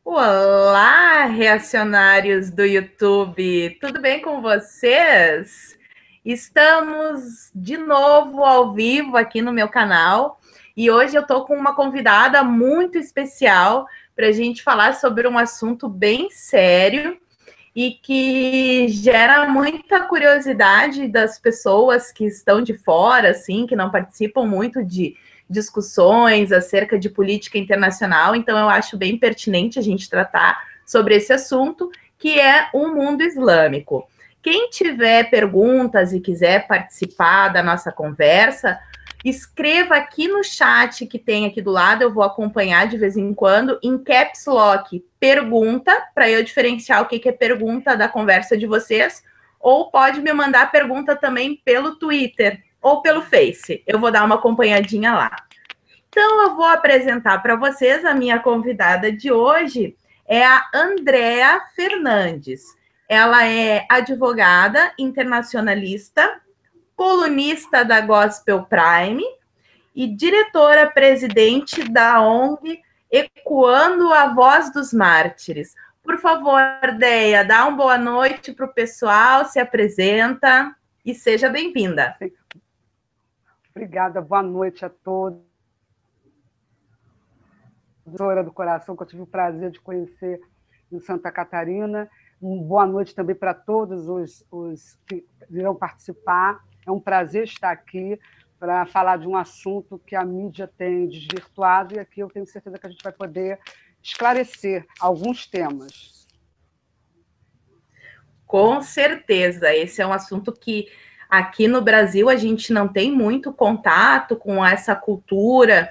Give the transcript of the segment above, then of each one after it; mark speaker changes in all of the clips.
Speaker 1: Olá, reacionários do YouTube, tudo bem com vocês? Estamos de novo ao vivo aqui no meu canal e hoje eu estou com uma convidada muito especial para a gente falar sobre um assunto bem sério e que gera muita curiosidade das pessoas que estão de fora, assim, que não participam muito de discussões acerca de política internacional. Então, eu acho bem pertinente a gente tratar sobre esse assunto, que é o mundo islâmico. Quem tiver perguntas e quiser participar da nossa conversa, escreva aqui no chat que tem aqui do lado, eu vou acompanhar de vez em quando, em caps lock, pergunta, para eu diferenciar o que é pergunta da conversa de vocês, ou pode me mandar pergunta também pelo Twitter ou pelo Face. Eu vou dar uma acompanhadinha lá. Então, eu vou apresentar para vocês a minha convidada de hoje, é a Andrea Fernandes. Ela é advogada internacionalista, colunista da Gospel Prime e diretora-presidente da ONG Ecoando a Voz dos Mártires. Por favor, Deia, dá uma boa noite para o pessoal, se apresenta e seja bem-vinda.
Speaker 2: Obrigada, boa noite a todos. Professora do coração, que eu tive o prazer de conhecer em Santa Catarina. Boa noite também para todos os que virão participar. É um prazer estar aqui para falar de um assunto que a mídia tem desvirtuado e aqui eu tenho certeza que a gente vai poder esclarecer alguns temas.
Speaker 1: Com certeza, esse é um assunto que aqui no Brasil a gente não tem muito contato com essa cultura.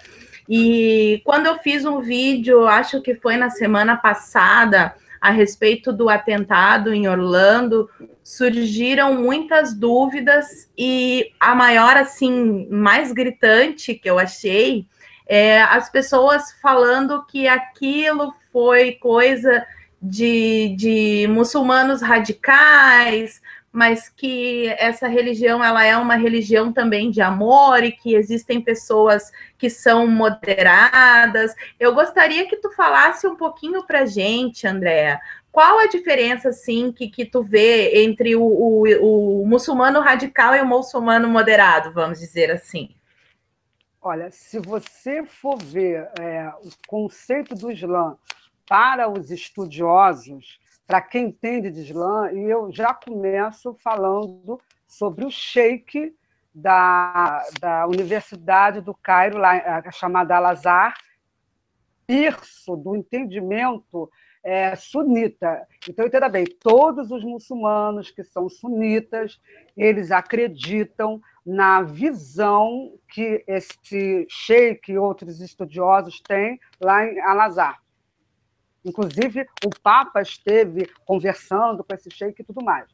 Speaker 1: E quando eu fiz um vídeo, acho que foi na semana passada, a respeito do atentado em Orlando, surgiram muitas dúvidas e a maior, assim, mais gritante que eu achei é as pessoas falando que aquilo foi coisa de muçulmanos radicais, mas que essa religião ela é uma religião também de amor e que existem pessoas que são moderadas. Eu gostaria que tu falasse um pouquinho para a gente, Andréa, qual a diferença assim que tu vê entre o muçulmano radical e o muçulmano moderado, vamos dizer assim?
Speaker 2: Olha, se você for ver o conceito do Islã para os estudiosos, para quem entende de Islã, e eu já começo falando sobre o sheik da Universidade do Cairo, lá, chamada Al-Azhar, berço do entendimento sunita. Então, entenda bem, todos os muçulmanos que são sunitas, eles acreditam na visão que esse sheik e outros estudiosos têm lá em Al-Azhar. Inclusive, o Papa esteve conversando com esse sheik e tudo mais.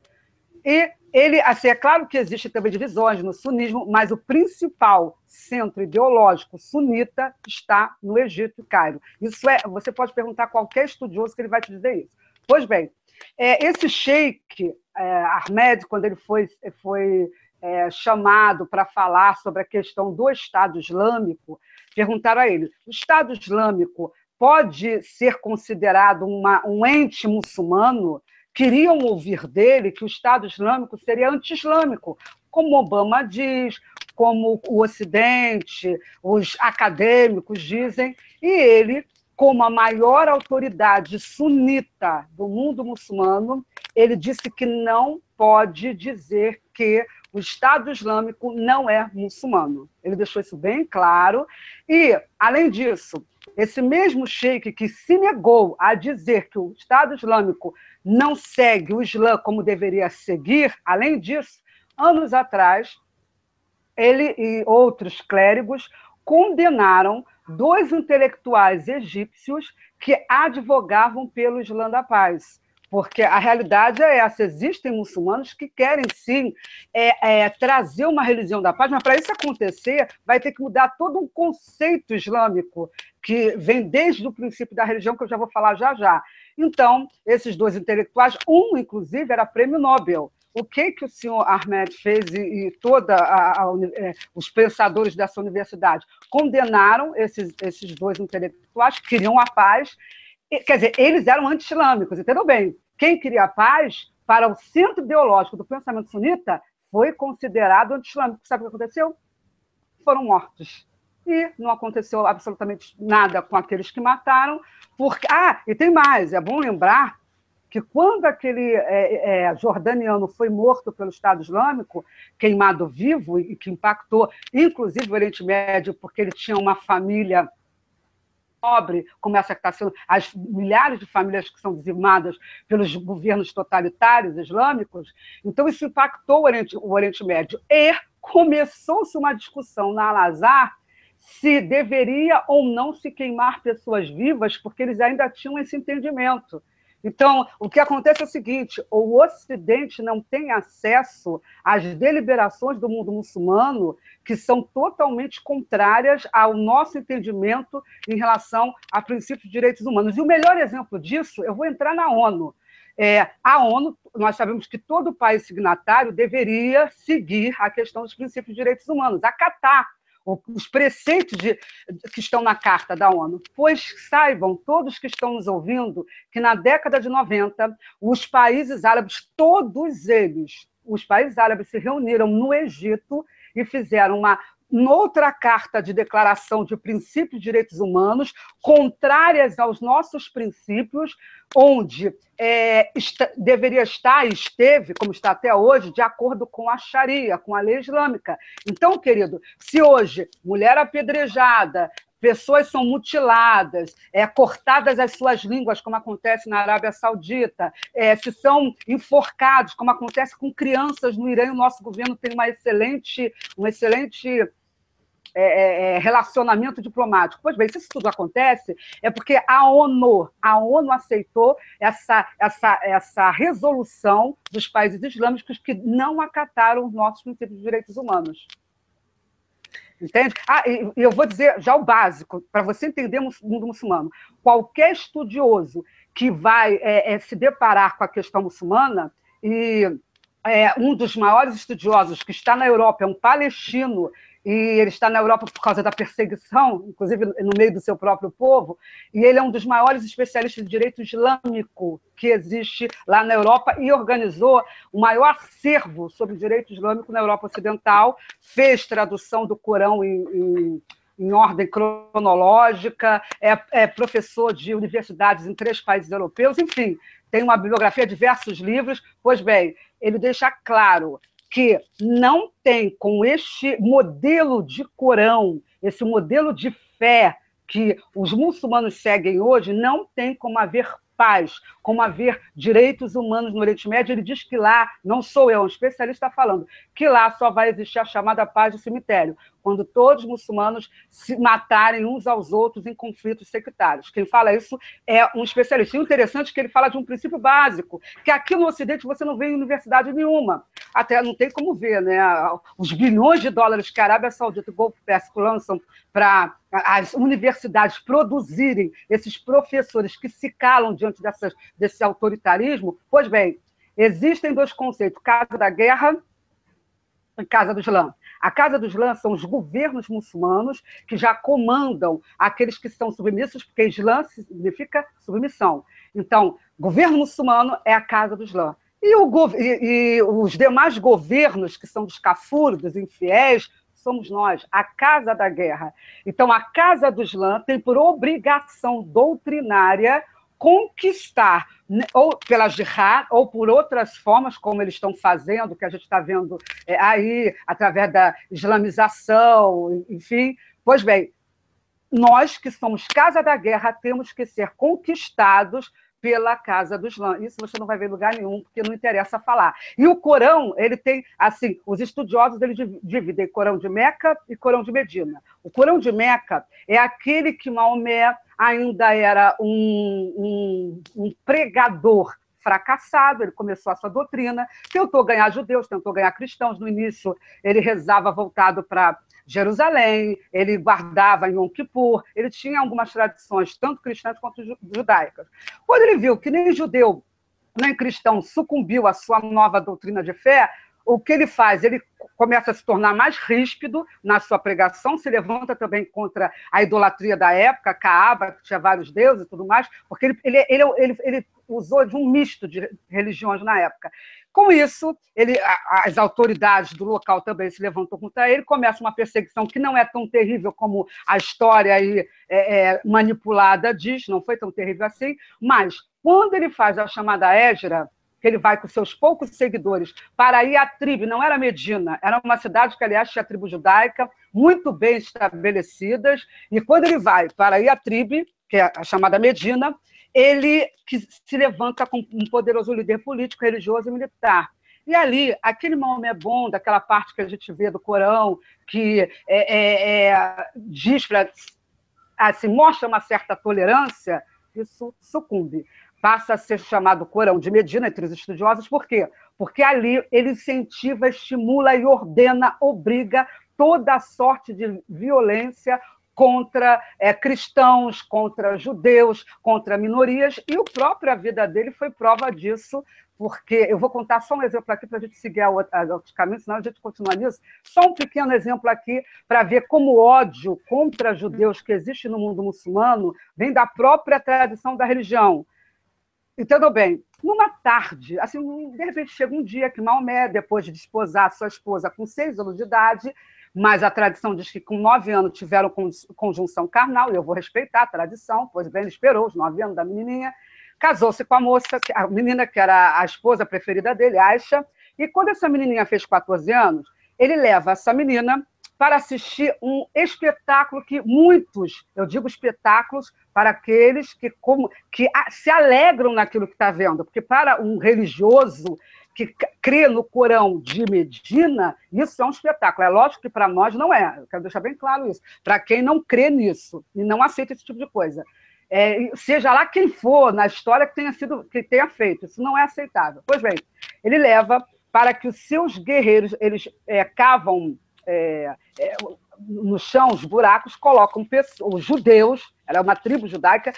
Speaker 2: E ele, assim, é claro que existem também divisões no sunismo, mas o principal centro ideológico sunita está no Egito e Cairo. Isso você pode perguntar a qualquer estudioso que ele vai te dizer isso. Pois bem, esse sheik Ahmed, quando ele foi chamado para falar sobre a questão do Estado Islâmico, perguntaram a ele: o Estado Islâmico pode ser considerado um ente muçulmano? Queriam ouvir dele que o Estado Islâmico seria anti-islâmico, como Obama diz, como o Ocidente, os acadêmicos dizem, e ele, como a maior autoridade sunita do mundo muçulmano, ele disse que não pode dizer que o Estado Islâmico não é muçulmano. Ele deixou isso bem claro. E, além disso, esse mesmo sheik que se negou a dizer que o Estado Islâmico não segue o Islã como deveria seguir, além disso, anos atrás, ele e outros clérigos condenaram 2 intelectuais egípcios que advogavam pelo Islã da paz. Porque a realidade é essa: existem muçulmanos que querem, sim, trazer uma religião da paz, mas para isso acontecer, vai ter que mudar todo um conceito islâmico, que vem desde o princípio da religião, que eu já vou falar já já. Então, esses 2 intelectuais, inclusive, era prêmio Nobel. O que o senhor Ahmed fez e todos os pensadores dessa universidade? Condenaram esses 2 intelectuais que queriam a paz quer dizer, eles eram anti-islâmicos, entendeu bem? Quem queria a paz, para o centro ideológico do pensamento sunita, foi considerado anti-islâmico. Sabe o que aconteceu? Foram mortos. E não aconteceu absolutamente nada com aqueles que mataram. Porque... e tem mais, é bom lembrar que quando aquele jordaniano foi morto pelo Estado Islâmico, queimado vivo, e que impactou, inclusive, o Oriente Médio, porque ele tinha uma família pobre, como essa que está sendo, as milhares de famílias que são dizimadas pelos governos totalitários islâmicos, então isso impactou o Oriente Médio. E começou-se uma discussão na Al-Azhar se deveria ou não se queimar pessoas vivas, porque eles ainda tinham esse entendimento. Então, o que acontece é o seguinte: o Ocidente não tem acesso às deliberações do mundo muçulmano, que são totalmente contrárias ao nosso entendimento em relação a princípios de direitos humanos. E o melhor exemplo disso, eu vou entrar na ONU. A ONU, nós sabemos que todo país signatário deveria seguir a questão dos princípios de direitos humanos, acatar os preceitos que estão na Carta da ONU, pois saibam, todos que estão nos ouvindo, que na década de 90, os países árabes, todos eles, os países árabes se reuniram no Egito e fizeram uma outra carta de declaração de princípios de direitos humanos, contrárias aos nossos princípios, onde deveria estar e esteve, como está até hoje, de acordo com a Sharia, com a lei islâmica. Então, querido, se hoje mulher apedrejada, pessoas são mutiladas, cortadas as suas línguas, como acontece na Arábia Saudita, se são enforcados, como acontece com crianças no Irã, e o nosso governo tem um excelente relacionamento diplomático. Pois bem, se isso tudo acontece, é porque a ONU aceitou essa resolução dos países islâmicos que não acataram os nossos princípios de direitos humanos. Entende? E eu vou dizer já o básico, para você entender o mundo muçulmano. Qualquer estudioso que vai se deparar com a questão muçulmana, e um dos maiores estudiosos que está na Europa é um palestino, e ele está na Europa por causa da perseguição, inclusive no meio do seu próprio povo, e ele é um dos maiores especialistas de direito islâmico que existe lá na Europa e organizou o maior acervo sobre direito islâmico na Europa Ocidental, fez tradução do Corão em ordem cronológica, é professor de universidades em 3 países europeus, enfim, tem uma bibliografia, diversos livros. Pois bem, ele deixa claro que não tem, com este modelo de Corão, esse modelo de fé que os muçulmanos seguem hoje, não tem como haver paz, como haver direitos humanos no Oriente Médio. Ele diz que lá, não sou eu, um especialista falando, que lá só vai existir a chamada paz do cemitério, quando todos os muçulmanos se matarem uns aos outros em conflitos sectários. Quem fala isso é um especialista. E o interessante é que ele fala de um princípio básico, que aqui no Ocidente você não vê em universidade nenhuma. Até não tem como ver, né? Os bilhões de dólares que a Arábia Saudita e o Golfo Pérsico lançam para as universidades produzirem esses professores que se calam diante desse autoritarismo. Pois bem, existem 2 conceitos, casa da guerra e casa do Islã. A Casa do Islã são os governos muçulmanos que já comandam aqueles que são submissos, porque Islã significa submissão. Então, governo muçulmano é a Casa do Islã. E os demais governos, que são dos cafuros, dos infiéis, somos nós, a Casa da Guerra. Então, a Casa do Islã tem por obrigação doutrinária conquistar, ou pela jihad, ou por outras formas, como eles estão fazendo, que a gente está vendo aí, através da islamização, enfim. Pois bem, nós que somos Casa da Guerra temos que ser conquistados pela Casa do Islã. Isso você não vai ver em lugar nenhum, porque não interessa falar. E o Corão, ele tem, assim, os estudiosos eles dividem Corão de Meca e Corão de Medina. O Corão de Meca é aquele que Maomé ainda era um pregador fracassado, ele começou a sua doutrina, tentou ganhar judeus, tentou ganhar cristãos. No início, ele rezava voltado para Jerusalém, ele guardava em Yom Kippur, ele tinha algumas tradições, tanto cristãs quanto judaicas. Quando ele viu que nem judeu nem cristão sucumbiu à sua nova doutrina de fé, o que ele faz? Ele começa a se tornar mais ríspido na sua pregação, se levanta também contra a idolatria da época, Caaba, que tinha vários deuses e tudo mais, porque ele usou de um misto de religiões na época. Com isso, as autoridades do local também se levantam contra ele, começa uma perseguição que não é tão terrível como a história aí, manipulada diz, não foi tão terrível assim, mas quando ele faz a chamada Hégira, que ele vai com seus poucos seguidores para ir à tribo, não era Medina, era uma cidade que, aliás, tinha tribo judaica, muito bem estabelecidas, e quando ele vai para ir à tribo, que é a chamada Medina, ele que se levanta como um poderoso líder político, religioso e militar. E ali, aquele Maomé bom, daquela parte que a gente vê do Corão, que diz assim, mostra uma certa tolerância, isso sucumbe. Passa a ser chamado Corão de Medina entre os estudiosos, por quê? Porque ali ele incentiva, estimula e ordena, obriga toda a sorte de violência contra cristãos, contra judeus, contra minorias, e a própria vida dele foi prova disso, porque eu vou contar só um exemplo aqui para a gente seguir outros caminhos, senão a gente continua nisso. Só um pequeno exemplo aqui para ver como o ódio contra judeus que existe no mundo muçulmano vem da própria tradição da religião. Entendeu bem? Numa tarde, assim, de repente chega um dia que Maomé, depois de desposar sua esposa com 6 anos de idade, mas a tradição diz que com 9 anos tiveram conjunção carnal, e eu vou respeitar a tradição, pois bem, ele esperou os 9 anos da menininha, casou-se com a moça, a menina que era a esposa preferida dele, Aisha, e quando essa menininha fez 14 anos, ele leva essa menina para assistir um espetáculo que muitos, eu digo espetáculos, para aqueles que se alegram naquilo que está vendo, porque para um religioso que crê no Corão de Medina, isso é um espetáculo. É lógico que para nós não é, eu quero deixar bem claro isso, para quem não crê nisso e não aceita esse tipo de coisa. Seja lá quem for na história que tenha feito, isso não é aceitável. Pois bem, ele leva para que os seus guerreiros, eles cavam no chão os buracos, colocam os judeus, era uma tribo judaica,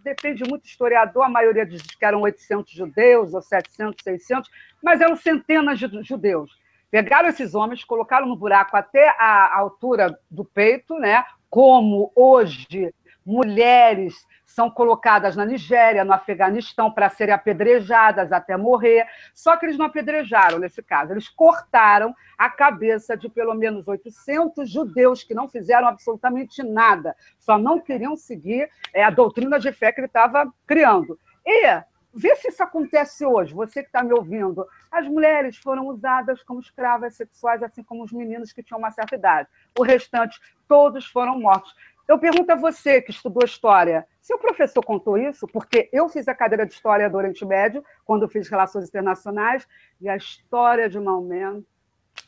Speaker 2: depende muito do historiador, a maioria diz que eram 800 judeus, ou 700, 600, mas eram centenas de judeus. Pegaram esses homens, colocaram no buraco até a altura do peito, né? Como hoje mulheres são colocadas na Nigéria, no Afeganistão, para serem apedrejadas até morrer. Só que eles não apedrejaram, nesse caso. Eles cortaram a cabeça de pelo menos 800 judeus que não fizeram absolutamente nada, só não queriam seguir a doutrina de fé que ele estava criando. E vê se isso acontece hoje, você que está me ouvindo. As mulheres foram usadas como escravas sexuais, assim como os meninos que tinham uma certa idade. O restante, todos foram mortos. Eu pergunto a você, que estudou História, se o professor contou isso, porque eu fiz a cadeira de História do Oriente Médio, quando fiz Relações Internacionais, e a história de Maomé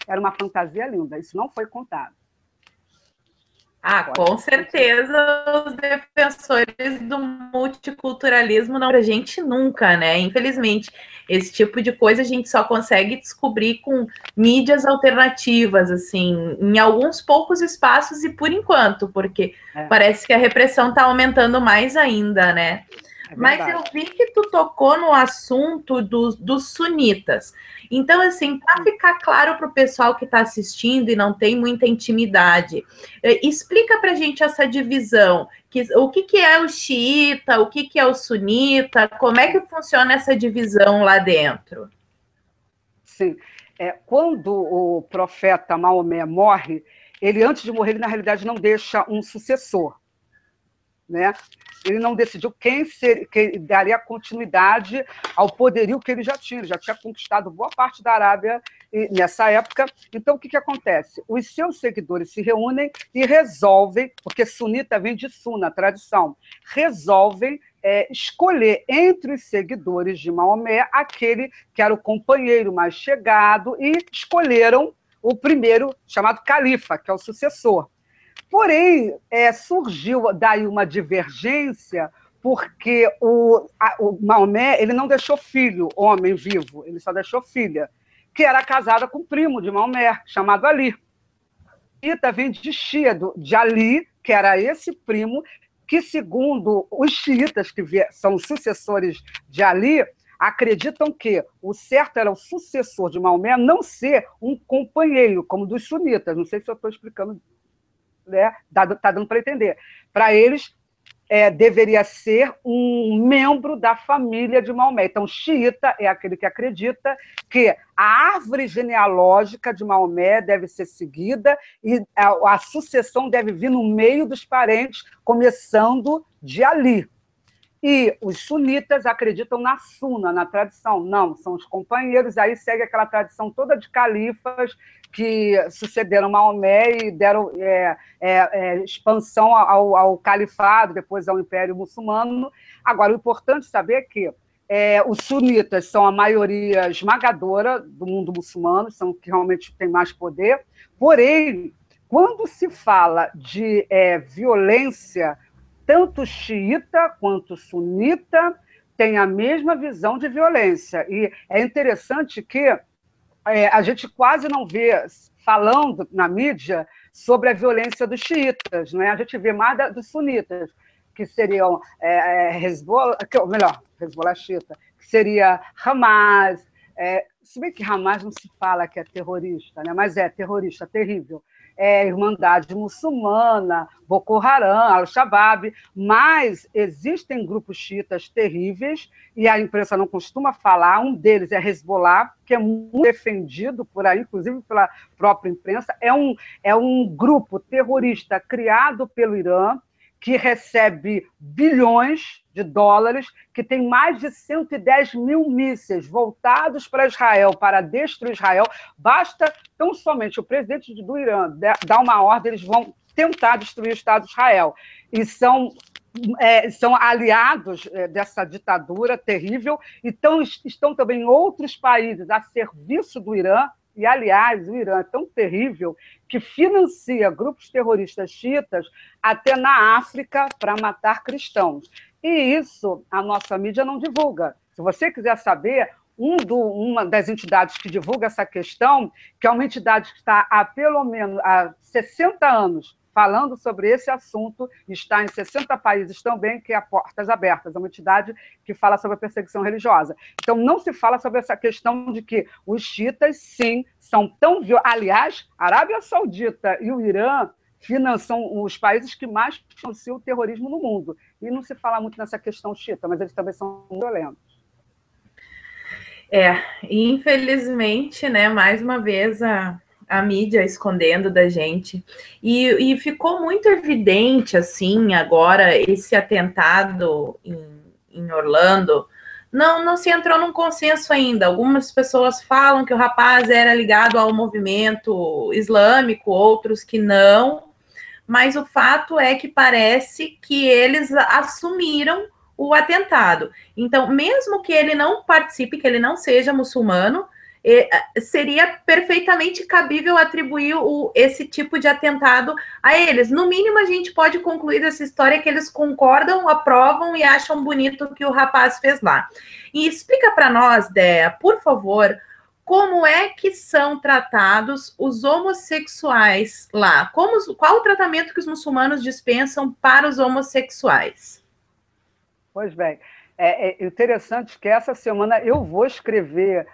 Speaker 2: era uma fantasia linda, isso não foi contado.
Speaker 1: Com certeza os defensores do multiculturalismo não para a gente nunca, né? Infelizmente, esse tipo de coisa a gente só consegue descobrir com mídias alternativas, assim, em alguns poucos espaços e por enquanto, porque parece que a repressão está aumentando mais ainda, né? Mas eu vi que tu tocou no assunto dos sunitas. Então, assim, para ficar claro para o pessoal que está assistindo e não tem muita intimidade, explica para a gente essa divisão. O que é o xiita, o que é o sunita, como é que funciona essa divisão lá dentro?
Speaker 2: Sim. Quando o profeta Maomé morre, ele, antes de morrer, ele, na realidade, não deixa um sucessor. Né? Ele não decidiu quem daria continuidade ao poderio que ele já tinha conquistado boa parte da Arábia nessa época. Então, o que acontece? Os seus seguidores se reúnem e resolvem, porque sunita vem de sunna, tradição, resolvem escolher entre os seguidores de Maomé aquele que era o companheiro mais chegado e escolheram o primeiro, chamado califa, que é o sucessor. Porém, surgiu daí uma divergência, porque o Maomé ele não deixou filho, homem vivo, ele só deixou filha, que era casada com o primo de Maomé, chamado Ali. Xiita vem de Shia, de Ali, que era esse primo, que, segundo os xiitas, que são sucessores de Ali, acreditam que o certo era o sucessor de Maomé não ser um companheiro, como dos sunitas. Não sei se eu estou explicando, né? Tá dando para entender. Para eles, deveria ser um membro da família de Maomé. Então, xiita é aquele que acredita que a árvore genealógica de Maomé deve ser seguida e a sucessão deve vir no meio dos parentes, começando de Ali. E os sunitas acreditam na suna, na tradição. Não, são os companheiros, aí segue aquela tradição toda de califas que sucederam Maomé e deram expansão ao califado, depois ao Império Muçulmano. Agora, o importante saber é que os sunitas são a maioria esmagadora do mundo muçulmano, são que realmente têm mais poder, porém, quando se fala de violência, tanto xiita quanto sunita têm a mesma visão de violência. E é interessante que a gente quase não vê falando na mídia sobre a violência dos xiitas, não é? A gente vê mais dos sunitas, que seriam Hezbollah, Hezbollah xiita, que seria Hamas, se bem que Hamas não se fala que é terrorista, né? Mas é terrorista, terrível. Irmandade Muçulmana, Boko Haram, Al-Shabaab, mas existem grupos xiitas terríveis, e a imprensa não costuma falar, um deles é Hezbollah, que é muito defendido por aí, inclusive pela própria imprensa, é um grupo terrorista criado pelo Irã, que recebe bilhões de dólares, que tem mais de 110 mil mísseis voltados para Israel, para destruir Israel. Basta tão somente o presidente do Irã dar uma ordem, eles vão tentar destruir o Estado de Israel. E são aliados dessa ditadura terrível, e estão também outros países a serviço do Irã. E, aliás, o Irã é tão terrível que financia grupos terroristas xiitas até na África para matar cristãos. E isso a nossa mídia não divulga. Se você quiser saber, uma das entidades que divulga essa questão, que é uma entidade que está há pelo menos 60 anos falando sobre esse assunto, está em 60 países também, que é a Portas Abertas, é uma entidade que fala sobre a perseguição religiosa. Então, não se fala sobre essa questão de que os xiitas, sim, são tão violentos. Aliás, a Arábia Saudita e o Irã são os países que mais financiam o terrorismo no mundo. E não se fala muito nessa questão xiita, mas eles também são violentos.
Speaker 1: Infelizmente, né, mais uma vez a mídia escondendo da gente. E ficou muito evidente, assim, agora, esse atentado em Orlando. Não se entrou num consenso ainda. Algumas pessoas falam que o rapaz era ligado ao movimento islâmico, outros que não. Mas o fato é que parece que eles assumiram o atentado. Então, mesmo que ele não participe, que ele não seja muçulmano, seria perfeitamente cabível atribuir esse tipo de atentado a eles. No mínimo, a gente pode concluir dessa história que eles concordam, aprovam e acham bonito o que o rapaz fez lá. E explica para nós, Déa, por favor, como é que são tratados os homossexuais lá? Qual o tratamento que os muçulmanos dispensam para os homossexuais?
Speaker 2: Pois bem, é interessante que essa semana eu vou escrever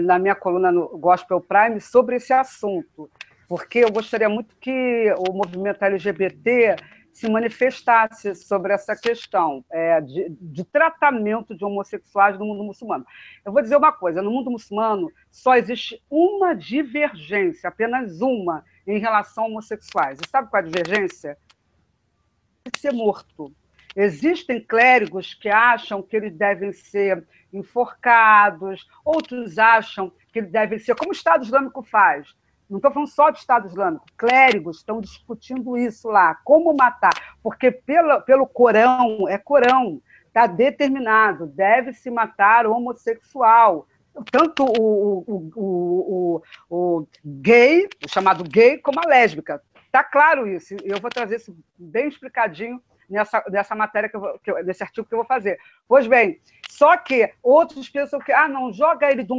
Speaker 2: na minha coluna no Gospel Prime sobre esse assunto, porque eu gostaria muito que o movimento LGBT se manifestasse sobre essa questão de tratamento de homossexuais no mundo muçulmano. Eu vou dizer uma coisa, no mundo muçulmano só existe uma divergência, apenas uma, em relação a homossexuais. E sabe qual é a divergência? Ser morto. Existem clérigos que acham que eles devem ser enforcados, outros acham que eles devem ser, como o Estado Islâmico faz. Não estou falando só do Estado Islâmico, clérigos estão discutindo isso lá, como matar, porque pelo Corão, Corão, está determinado, deve-se matar o homossexual, tanto o gay, o chamado gay, como a lésbica. Está claro isso, eu vou trazer isso bem explicadinho nessa matéria, nesse artigo que eu vou fazer. Pois bem, só que outros pensam que não, joga ele de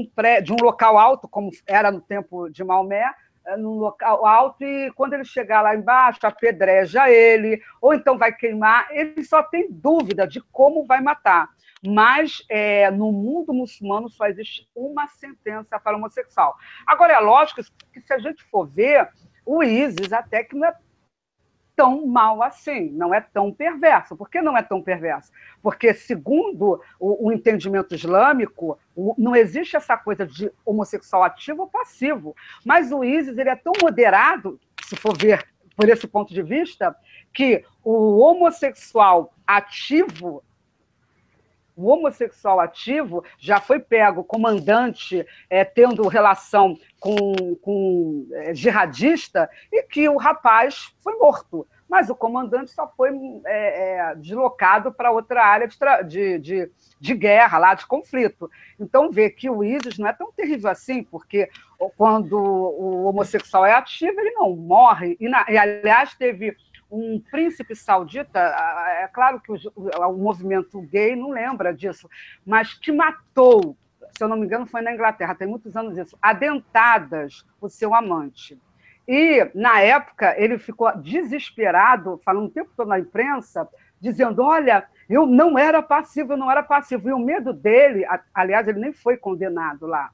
Speaker 2: um local alto, como era no tempo de Maomé, num local alto, e quando ele chegar lá embaixo, apedreja ele, ou então vai queimar. Ele só tem dúvida de como vai matar. mas no mundo muçulmano só existe uma sentença para homossexual. Agora, é lógico que se a gente for ver, o ISIS até que não é tão mal assim, não é tão perverso. Por que não é tão perverso? Porque, segundo o entendimento islâmico, não existe essa coisa de homossexual ativo ou passivo, mas o ISIS ele é tão moderado, se for ver por esse ponto de vista, que o homossexual ativo já foi pego, comandante, tendo relação com jihadista, e que o rapaz foi morto. Mas o comandante só foi deslocado para outra área de guerra, lá, de conflito. Então, vê que o ISIS não é tão terrível assim, porque quando o homossexual é ativo, ele não morre. E aliás, teve um príncipe saudita, é claro que o movimento gay não lembra disso, mas que matou, se eu não me engano, foi na Inglaterra, tem muitos anos isso, a dentadas o seu amante. E, na época, ele ficou desesperado, falando o tempo todo na imprensa, dizendo, olha, eu não era passivo. E o medo dele, aliás, ele nem foi condenado lá.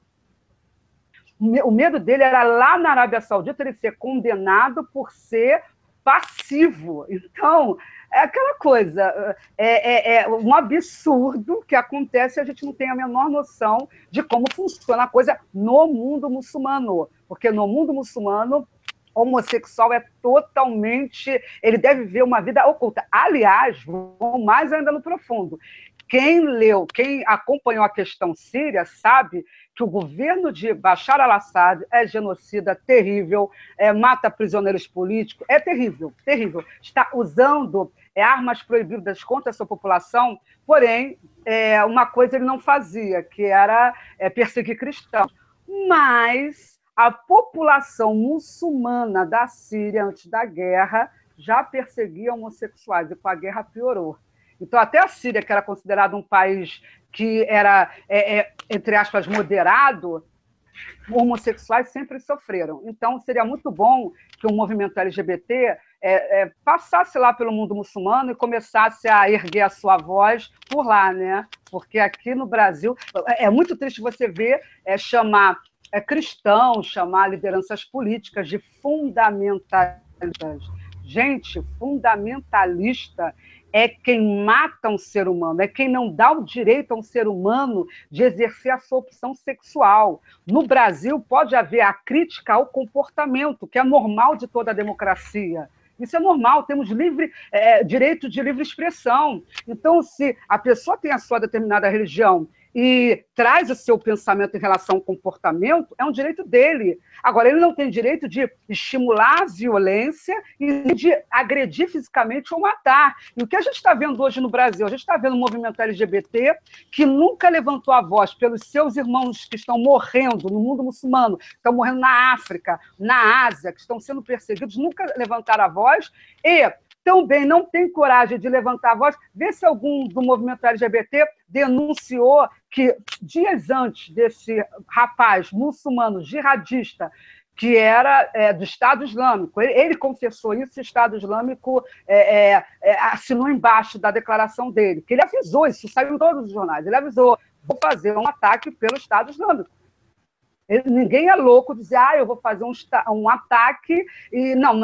Speaker 2: O medo dele era lá na Arábia Saudita ele ser condenado por ser passivo. Então, é aquela coisa, é um absurdo que acontece e a gente não tem a menor noção de como funciona a coisa no mundo muçulmano, porque no mundo muçulmano, homossexual é totalmente... Ele deve ver uma vida oculta. Aliás, vão mais ainda no profundo. Quem acompanhou a questão síria sabe que o governo de Bashar al-Assad é genocida, terrível, mata prisioneiros políticos, é terrível, terrível. Está usando armas proibidas contra a sua população, porém, uma coisa ele não fazia, que era perseguir cristãos. Mas a população muçulmana da Síria, antes da guerra, já perseguia homossexuais, e com a guerra piorou. Então, até a Síria, que era considerado um país que era, entre aspas, moderado, homossexuais sempre sofreram. Então, seria muito bom que o movimento LGBT passasse lá pelo mundo muçulmano e começasse a erguer a sua voz por lá, né? Porque aqui no Brasil é muito triste você ver chamar cristãos, chamar lideranças políticas de fundamentalistas. Gente, fundamentalista é quem mata um ser humano, é quem não dá o direito a um ser humano de exercer a sua opção sexual. No Brasil, pode haver a crítica ao comportamento, que é normal de toda a democracia. Isso é normal, temos direito de livre expressão. Então, se a pessoa tem a sua determinada religião e traz o seu pensamento em relação ao comportamento, é um direito dele. Agora, ele não tem direito de estimular a violência e de agredir fisicamente ou matar. E o que a gente está vendo hoje no Brasil? A gente está vendo um movimento LGBT que nunca levantou a voz pelos seus irmãos que estão morrendo no mundo muçulmano, que estão morrendo na África, na Ásia, que estão sendo perseguidos, nunca levantaram a voz e também não tem coragem de levantar a voz. Vê se algum do movimento LGBT denunciou que, dias antes desse rapaz muçulmano jihadista, que era do Estado Islâmico, ele confessou isso, o Estado Islâmico assinou embaixo da declaração dele, que ele avisou, isso saiu em todos os jornais, ele avisou, vou fazer um ataque pelo Estado Islâmico. Ninguém é louco dizer, eu vou fazer um ataque e não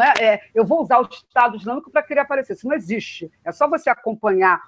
Speaker 2: eu vou usar o Estado Islâmico para querer aparecer. Isso não existe. É só você acompanhar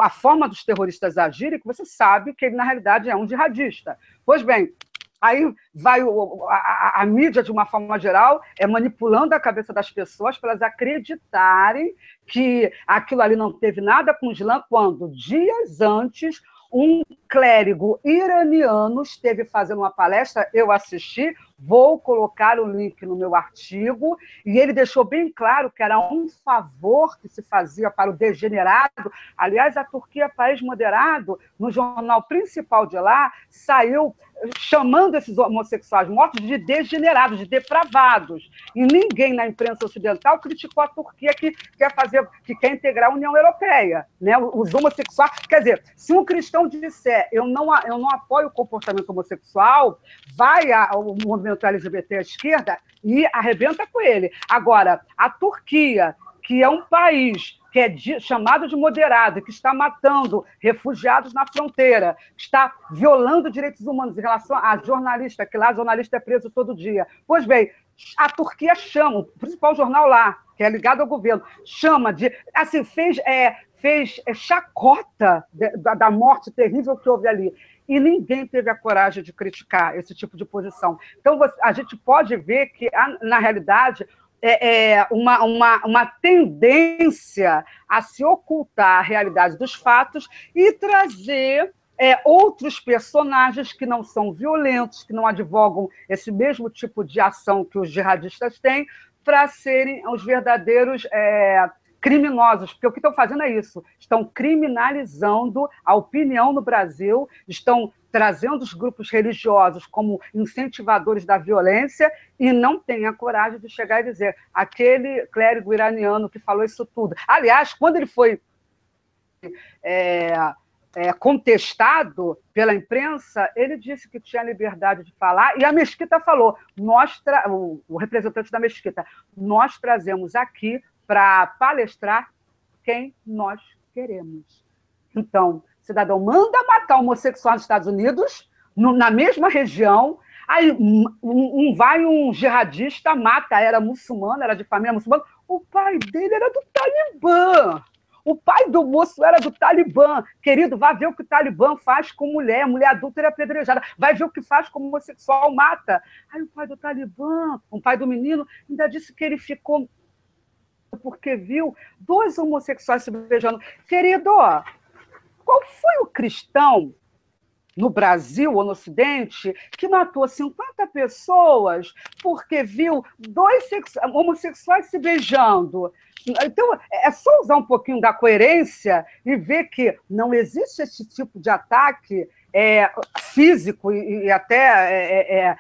Speaker 2: a forma dos terroristas agirem que você sabe que ele, na realidade, é um jihadista. Pois bem, aí vai a mídia, de uma forma geral, manipulando a cabeça das pessoas para elas acreditarem que aquilo ali não teve nada com o Islã, quando, dias antes, um clérigo iraniano esteve fazendo uma palestra, eu assisti, vou colocar o link no meu artigo, e ele deixou bem claro que era um favor que se fazia para o degenerado. Aliás, a Turquia, país moderado, no jornal principal de lá, saiu chamando esses homossexuais mortos de degenerados, de depravados. E ninguém na imprensa ocidental criticou a Turquia que quer integrar a União Europeia, né? Os homossexuais... Quer dizer, se um cristão disser eu não apoio o comportamento homossexual, vai o movimento LGBT à esquerda e arrebenta com ele. Agora, a Turquia, que é um país que é chamado de moderado, que está matando refugiados na fronteira, que está violando direitos humanos em relação a jornalista, que lá jornalista é preso todo dia. Pois bem, a Turquia chama, o principal jornal lá, que é ligado ao governo, chama de... Assim, fez chacota da morte terrível que houve ali. E ninguém teve a coragem de criticar esse tipo de posição. Então, a gente pode ver que, na realidade, uma tendência a se ocultar a realidade dos fatos e trazer outros personagens que não são violentos, que não advogam esse mesmo tipo de ação que os jihadistas têm, para serem os verdadeiros criminosos, porque o que estão fazendo é isso, estão criminalizando a opinião no Brasil, estão trazendo os grupos religiosos como incentivadores da violência e não têm a coragem de chegar e dizer aquele clérigo iraniano que falou isso tudo. Aliás, quando ele foi contestado pela imprensa, ele disse que tinha liberdade de falar, e a Mesquita falou, o representante da Mesquita, nós trazemos aqui para palestrar quem nós queremos. Então, o cidadão manda matar homossexual nos Estados Unidos, na mesma região, aí vai um jihadista, mata, era muçulmano, era de família muçulmana, o pai dele era do Talibã. O pai do moço era do Talibã. Querido, vai ver o que o Talibã faz com mulher adulta é apedrejada. Vai ver o que faz com homossexual, mata. Aí o pai do Talibã, o pai do menino, ainda disse que ele ficou porque viu 2 homossexuais se beijando. Querido, qual foi o cristão no Brasil ou no Ocidente que matou 50 pessoas porque viu 2 homossexuais se beijando? Então, é só usar um pouquinho da coerência e ver que não existe esse tipo de ataque físico e até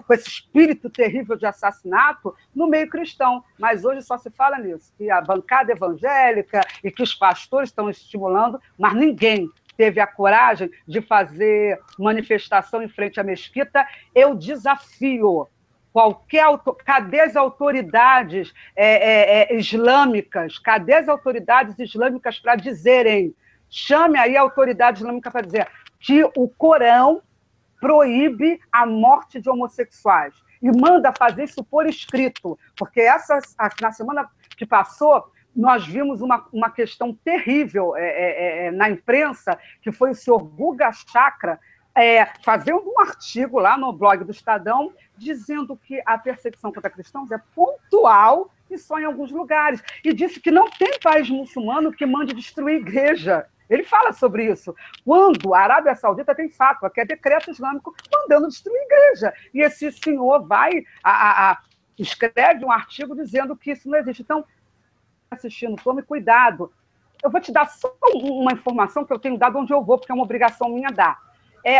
Speaker 2: com esse espírito terrível de assassinato no meio cristão. Mas hoje só se fala nisso, que a bancada evangélica e que os pastores estão estimulando, mas ninguém teve a coragem de fazer manifestação em frente à mesquita. Eu desafio cadê as autoridades islâmicas? Cadê as autoridades islâmicas para dizerem? Chame aí a autoridade islâmica para dizer que o Corão proíbe a morte de homossexuais e manda fazer isso por escrito, porque na semana que passou nós vimos uma questão terrível na imprensa, que foi o senhor Guga Chakra fazendo um artigo lá no blog do Estadão, dizendo que a perseguição contra cristãos é pontual e só em alguns lugares. E disse que não tem país muçulmano que mande destruir igreja. Ele fala sobre isso. Quando a Arábia Saudita tem fatwa, que é decreto islâmico, mandando destruir igreja. E esse senhor escreve um artigo dizendo que isso não existe. Então, assistindo, tome cuidado. Eu vou te dar só uma informação que eu tenho dado onde eu vou, porque é uma obrigação minha dar.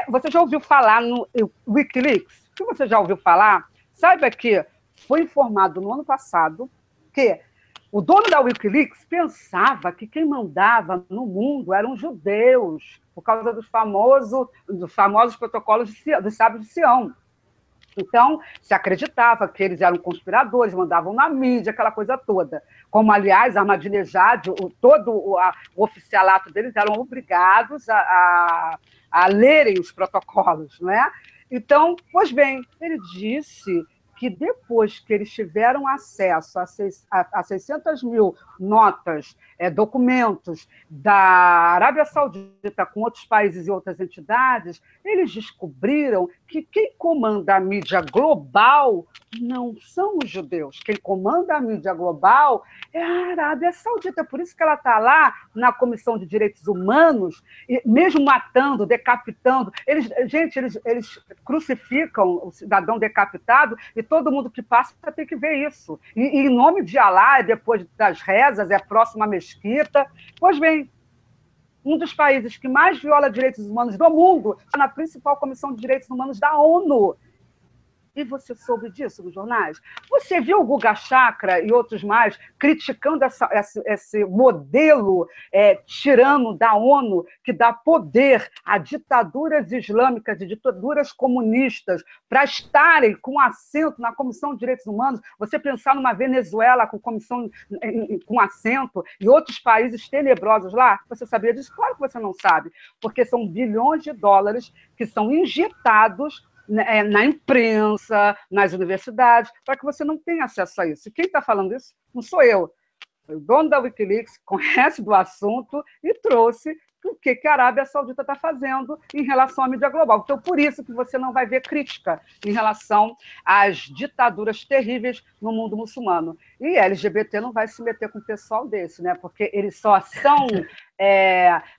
Speaker 2: Você já ouviu falar no Wikileaks? Se você já ouviu falar, saiba que foi informado no ano passado que o dono da Wikileaks pensava que quem mandava no mundo eram os judeus, por causa dos famosos protocolos dos sábios de Sião. Então, se acreditava que eles eram conspiradores, mandavam na mídia, aquela coisa toda. Como, aliás, Ahmadinejad, todo o oficialato deles eram obrigados a lerem os protocolos, não é? Então, pois bem, ele disse que depois que eles tiveram acesso a 600 mil notas, documentos da Arábia Saudita com outros países e outras entidades, eles descobriram que quem comanda a mídia global não são os judeus. Quem comanda a mídia global é a Arábia Saudita. Por isso que ela está lá na Comissão de Direitos Humanos, e mesmo matando, decapitando. Eles crucificam o cidadão decapitado e todo mundo que passa tem que ver isso. E em nome de Alá, depois das rezas, é próximo à mesquita. Pois bem, um dos países que mais viola direitos humanos do mundo está na principal Comissão de Direitos Humanos da ONU. E você soube disso nos jornais? Você viu o Guga Chakra e outros mais criticando esse modelo tirano da ONU que dá poder a ditaduras islâmicas e ditaduras comunistas para estarem com assento na Comissão de Direitos Humanos? Você pensar numa Venezuela com comissão com assento e outros países tenebrosos lá? Você sabia disso? Claro que você não sabe, porque são bilhões de dólares que são injetados na imprensa, nas universidades, para que você não tenha acesso a isso. E quem está falando isso não sou eu. O dono da Wikileaks conhece do assunto e trouxe o que a Arábia Saudita está fazendo em relação à mídia global. Então, por isso que você não vai ver crítica em relação às ditaduras terríveis no mundo muçulmano. E LGBT não vai se meter com o pessoal desse, né? Porque eles só são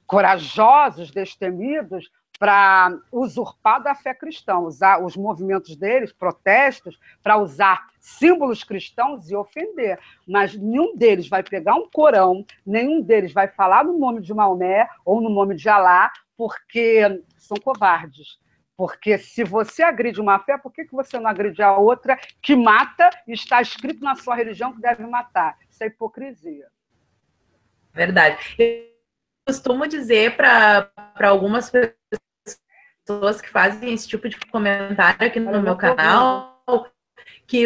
Speaker 2: corajosos, destemidos, para usurpar da fé cristã, usar os movimentos deles, protestos, para usar símbolos cristãos e ofender. Mas nenhum deles vai pegar um Corão, nenhum deles vai falar no nome de Maomé ou no nome de Alá, porque são covardes. Porque se você agride uma fé, por que você não agride a outra que mata e está escrito na sua religião que deve matar? Isso é hipocrisia.
Speaker 1: Verdade. Eu costumo dizer para algumas pessoas que fazem esse tipo de comentário aqui no meu canal que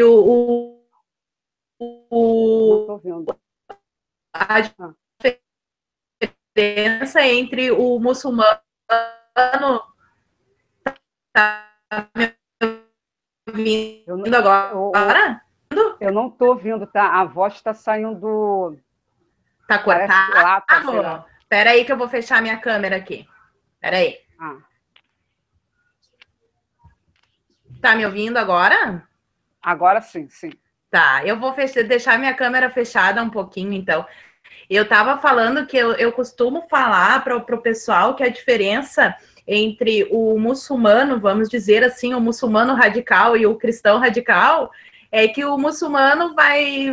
Speaker 1: a diferença entre o muçulmano tá me ouvindo agora?
Speaker 2: Eu não estou ouvindo, tá? A voz está saindo.
Speaker 1: Tá cortado? Espera aí que eu vou fechar minha câmera aqui. Espera aí. Tá me ouvindo agora?
Speaker 2: Agora sim, sim.
Speaker 1: Tá, eu vou deixar minha câmera fechada um pouquinho, então. Eu estava falando que eu costumo falar para o pessoal que a diferença entre o muçulmano, vamos dizer assim, o muçulmano radical e o cristão radical, é que o muçulmano vai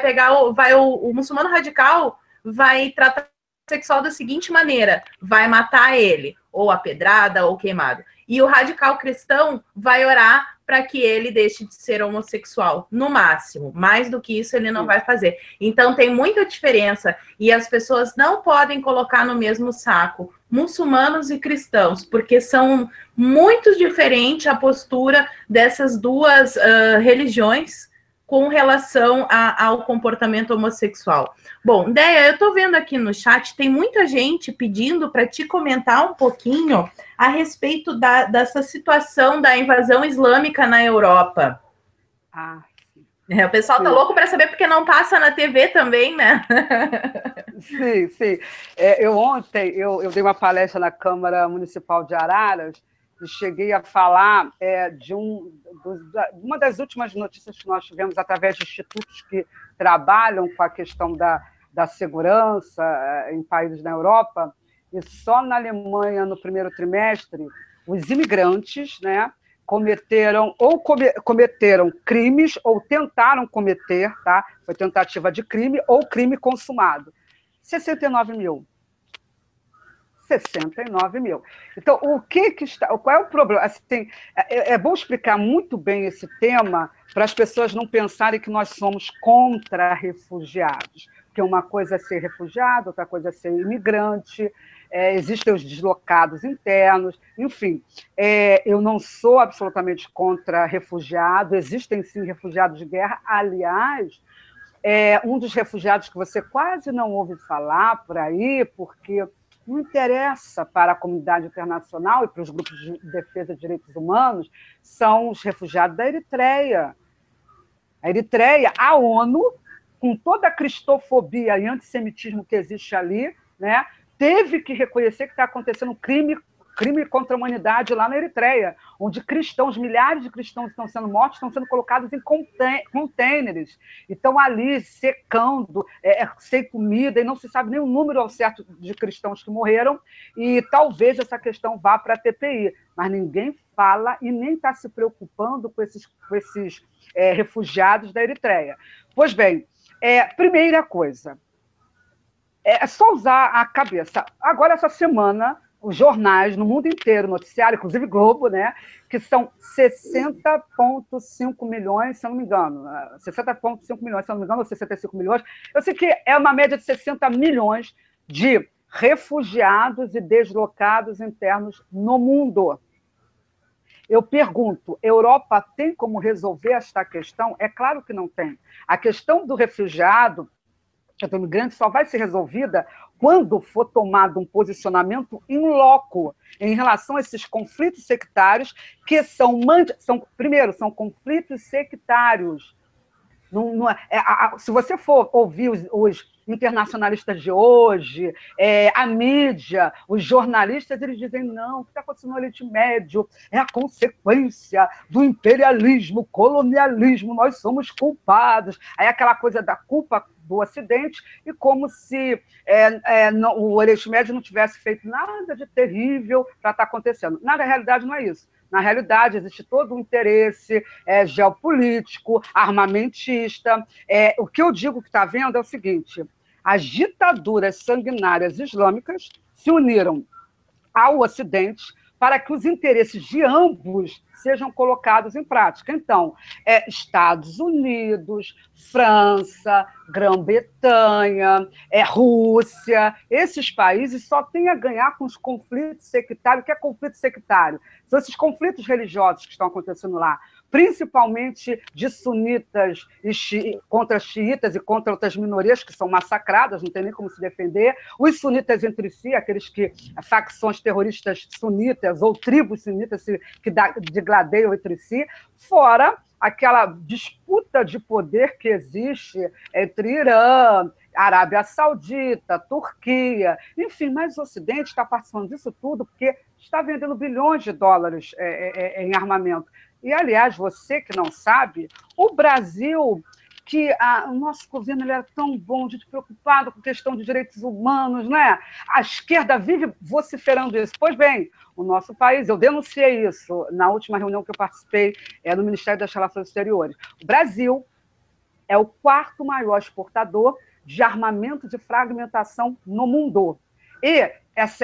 Speaker 1: pegar, o muçulmano radical vai tratar o sexual da seguinte maneira: vai matar ele, ou a pedrada, ou queimado. E o radical cristão vai orar para que ele deixe de ser homossexual, no máximo. Mais do que isso, ele não vai fazer. Então, tem muita diferença. E as pessoas não podem colocar no mesmo saco muçulmanos e cristãos, porque são muito diferentes a postura dessas duas religiões com relação ao comportamento homossexual. Bom, Déia, eu estou vendo aqui no chat, tem muita gente pedindo para te comentar um pouquinho a respeito dessa situação da invasão islâmica na Europa. O pessoal está louco para saber, porque não passa na TV também, né?
Speaker 2: Sim, sim. Ontem eu dei uma palestra na Câmara Municipal de Araras e cheguei a falar de uma das últimas notícias que nós tivemos através de institutos que trabalham com a questão da segurança em países da Europa, e só na Alemanha, no primeiro trimestre, os imigrantes, né, cometeram crimes ou tentaram cometer, tá? Foi tentativa de crime ou crime consumado. 69 mil. 69 mil. Então, qual é o problema? Assim, é bom explicar muito bem esse tema para as pessoas não pensarem que nós somos contra refugiados, porque uma coisa é ser refugiado, outra coisa é ser imigrante, existem os deslocados internos, enfim. Eu não sou absolutamente contra refugiado, existem sim refugiados de guerra. Aliás, um dos refugiados que você quase não ouve falar por aí, porque não interessa para a comunidade internacional e para os grupos de defesa de direitos humanos, são os refugiados da Eritreia. A Eritreia, a ONU, com toda a cristofobia e antissemitismo que existe ali, né, teve que reconhecer que está acontecendo um crime contra a humanidade lá na Eritreia, onde milhares de cristãos estão sendo mortos, estão sendo colocados em contêineres, e estão ali secando, sem comida, e não se sabe nem o número ao certo de cristãos que morreram, e talvez essa questão vá para a TPI, mas ninguém fala e nem está se preocupando com esses refugiados da Eritreia. Pois bem, primeira coisa, é só usar a cabeça. Agora, essa semana, os jornais no mundo inteiro, noticiário, inclusive Globo, né, que são 60,5 milhões, se eu não me engano, 60,5 milhões, se eu não me engano, ou 65 milhões. Eu sei que é uma média de 60 milhões de refugiados e deslocados internos no mundo. Eu pergunto, Europa tem como resolver esta questão? É claro que não tem. A questão do refugiado, do imigrante, só vai ser resolvida quando for tomado um posicionamento in loco em relação a esses conflitos sectários, que primeiro, são conflitos sectários. Se você for ouvir os internacionalistas de hoje, a mídia, os jornalistas, eles dizem, não, o que está acontecendo no Oriente Médio é a consequência do imperialismo, colonialismo, nós somos culpados. Aí aquela coisa da culpa do Ocidente, e como se o Oriente Médio não tivesse feito nada de terrível para estar acontecendo. Na realidade, não é isso. Na realidade, existe todo um interesse geopolítico, armamentista. O que eu digo que está vendo é o seguinte: as ditaduras sanguinárias islâmicas se uniram ao Ocidente para que os interesses de ambos sejam colocados em prática. Então, Estados Unidos, França, Grã-Bretanha, Rússia, esses países só têm a ganhar com os conflitos sectários. O que é conflito sectário? São esses conflitos religiosos que estão acontecendo lá, principalmente de sunitas contra xiitas e contra outras minorias que são massacradas, não tem nem como se defender. Os sunitas entre si, facções terroristas sunitas ou tribos sunitas que degladeiam entre si, fora aquela disputa de poder que existe entre Irã, Arábia Saudita, Turquia, enfim, mas o Ocidente está participando disso tudo porque está vendendo bilhões de dólares em armamento. E, aliás, você que não sabe, o Brasil, o nosso governo ele era tão bom, de preocupado com questão de direitos humanos, né? A esquerda vive vociferando isso. Pois bem, o nosso país, eu denunciei isso na última reunião que eu participei no Ministério das Relações Exteriores. O Brasil é o quarto maior exportador de armamento de fragmentação no mundo. E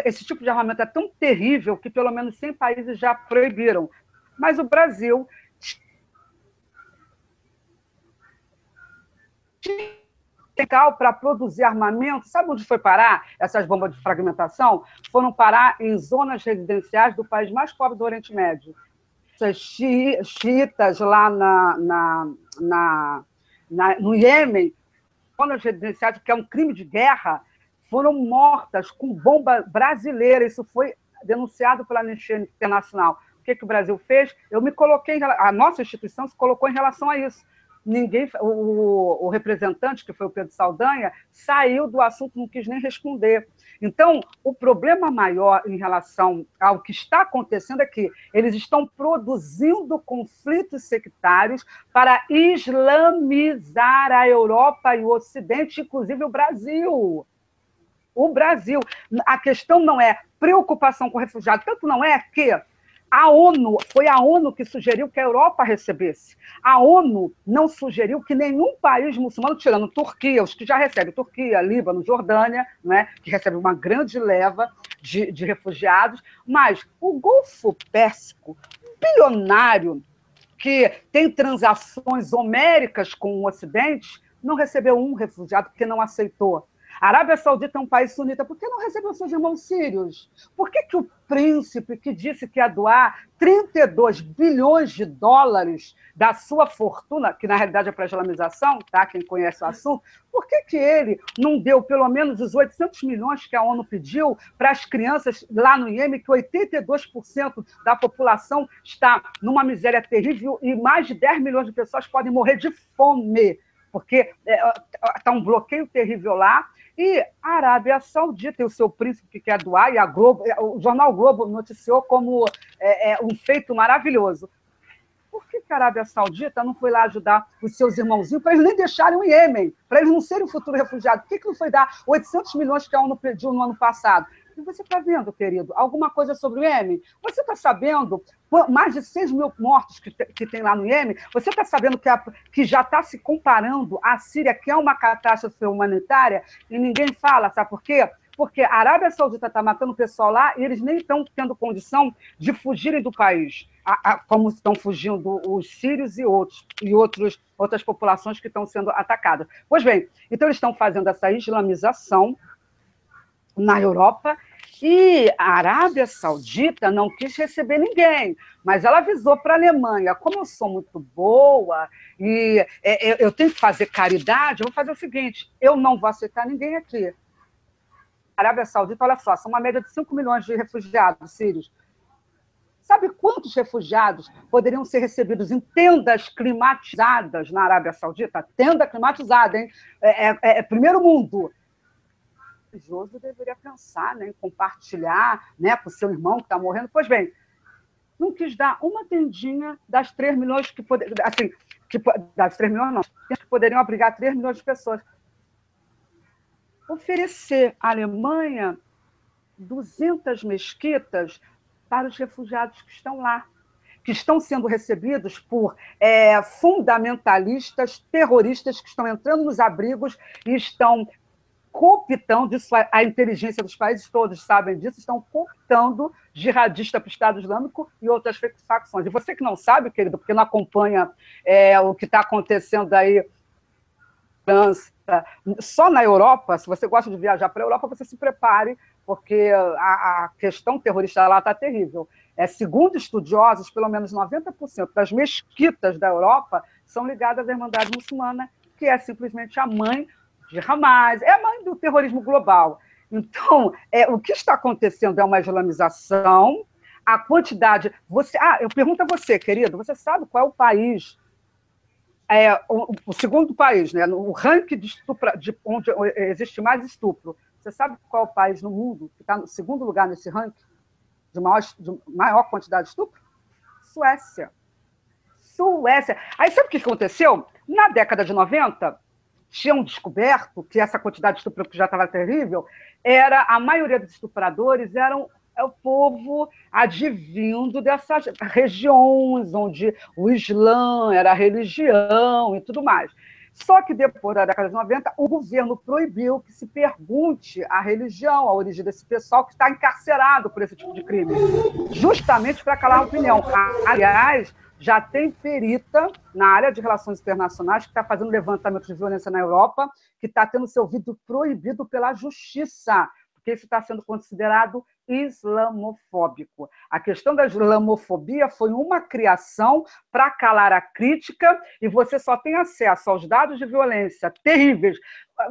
Speaker 2: esse tipo de armamento é tão terrível que pelo menos 100 países já proibiram. Mas o Brasil para produzir armamento, sabe onde foi parar essas bombas de fragmentação? Foram parar em zonas residenciais do país mais pobre do Oriente Médio. Essas xiitas lá no Iêmen, zonas residenciais, que é um crime de guerra, foram mortas com bomba brasileira. Isso foi denunciado pela Anistia Internacional. O que o Brasil fez? A nossa instituição se colocou em relação a isso. O representante, que foi o Pedro Saldanha, saiu do assunto, não quis nem responder. Então, o problema maior em relação ao que está acontecendo é que eles estão produzindo conflitos sectários para islamizar a Europa e o Ocidente, inclusive o Brasil. O Brasil. A questão não é preocupação com refugiados, tanto não é que foi a ONU que sugeriu que a Europa recebesse. A ONU não sugeriu que nenhum país muçulmano, tirando Turquia, os que já recebem, Turquia, Líbano, Jordânia, né, que recebe uma grande leva de refugiados, mas o Golfo Pérsico, bilionário, que tem transações homéricas com o Ocidente, não recebeu um refugiado porque não aceitou. A Arábia Saudita é um país sunita, por que não recebeu seus irmãos sírios? Por que o príncipe que disse que ia doar 32 bilhões de dólares da sua fortuna, que na realidade é para a islamização, tá? Quem conhece o assunto, por que ele não deu pelo menos os 800 milhões que a ONU pediu para as crianças lá no Iêmen, que 82% da população está numa miséria terrível e mais de 10 milhões de pessoas podem morrer de fome, porque está um bloqueio terrível lá. E a Arábia Saudita e o seu príncipe que quer doar, e a Globo, o jornal Globo noticiou como um feito maravilhoso. Por que a Arábia Saudita não foi lá ajudar os seus irmãozinhos para eles nem deixarem o Iêmen, para eles não serem o futuro refugiado? Por que não foi dar 800 milhões que a ONU pediu no ano passado? E você está vendo, querido, alguma coisa sobre o Iêmen? Você está sabendo mais de 6 mil mortos que tem lá no Iêmen? Você está sabendo que já está se comparando à Síria, que é uma catástrofe humanitária, e ninguém fala, sabe por quê? porque a Arábia Saudita está matando o pessoal lá e eles nem estão tendo condição de fugirem do país, como estão fugindo os sírios e outras populações que estão sendo atacadas. Pois bem, então eles estão fazendo essa islamização na Europa, e a Arábia Saudita não quis receber ninguém, mas ela avisou para a Alemanha: como eu sou muito boa e eu tenho que fazer caridade, eu vou fazer o seguinte, eu não vou aceitar ninguém aqui. A Arábia Saudita, olha só, são uma média de 5 milhões de refugiados sírios. Sabe quantos refugiados poderiam ser recebidos em tendas climatizadas na Arábia Saudita? Tenda climatizada, hein? Primeiro mundo. O religioso deveria pensar, né, em compartilhar, né, com o seu irmão que está morrendo. Pois bem, não quis dar uma tendinha das 3 milhões que poderiam... Assim, das 3 milhões, não. Que poderiam abrigar 3 milhões de pessoas. Oferecer à Alemanha 200 mesquitas para os refugiados que estão lá, que estão sendo recebidos por fundamentalistas, terroristas, que estão entrando nos abrigos e estão cooptando, isso a inteligência dos países todos sabem disso, estão cooptando jihadista para o Estado Islâmico e outras facções. E você que não sabe, querido, porque não acompanha o que está acontecendo aí, França, só na Europa, se você gosta de viajar para a Europa, você se prepare, porque a questão terrorista lá está terrível. Segundo estudiosos, pelo menos 90% das mesquitas da Europa são ligadas à Irmandade Muçulmana, que é simplesmente a mãe de Hamas, é a mãe do terrorismo global. Então, o que está acontecendo é uma islamização, a quantidade... eu pergunto a você, querido, você sabe qual é o país, o segundo país, né, no ranking de onde existe mais estupro? Você sabe qual é o país no mundo que está no segundo lugar nesse ranking de maior quantidade de estupro? Suécia. Suécia. Aí sabe o que aconteceu? Na década de 90, tinham descoberto que essa quantidade de estupro, que já estava terrível, a maioria dos estupradores eram o povo advindo dessas regiões onde o Islã era a religião e tudo mais. Só que depois da década de 90, o governo proibiu que se pergunte a religião, a origem desse pessoal que está encarcerado por esse tipo de crime, justamente para calar a opinião. Aliás, já tem perita na área de relações internacionais que está fazendo levantamento de violência na Europa, que está tendo seu vídeo proibido pela justiça, porque isso está sendo considerado islamofóbico. A questão da islamofobia foi uma criação para calar a crítica, e você só tem acesso aos dados de violência terríveis.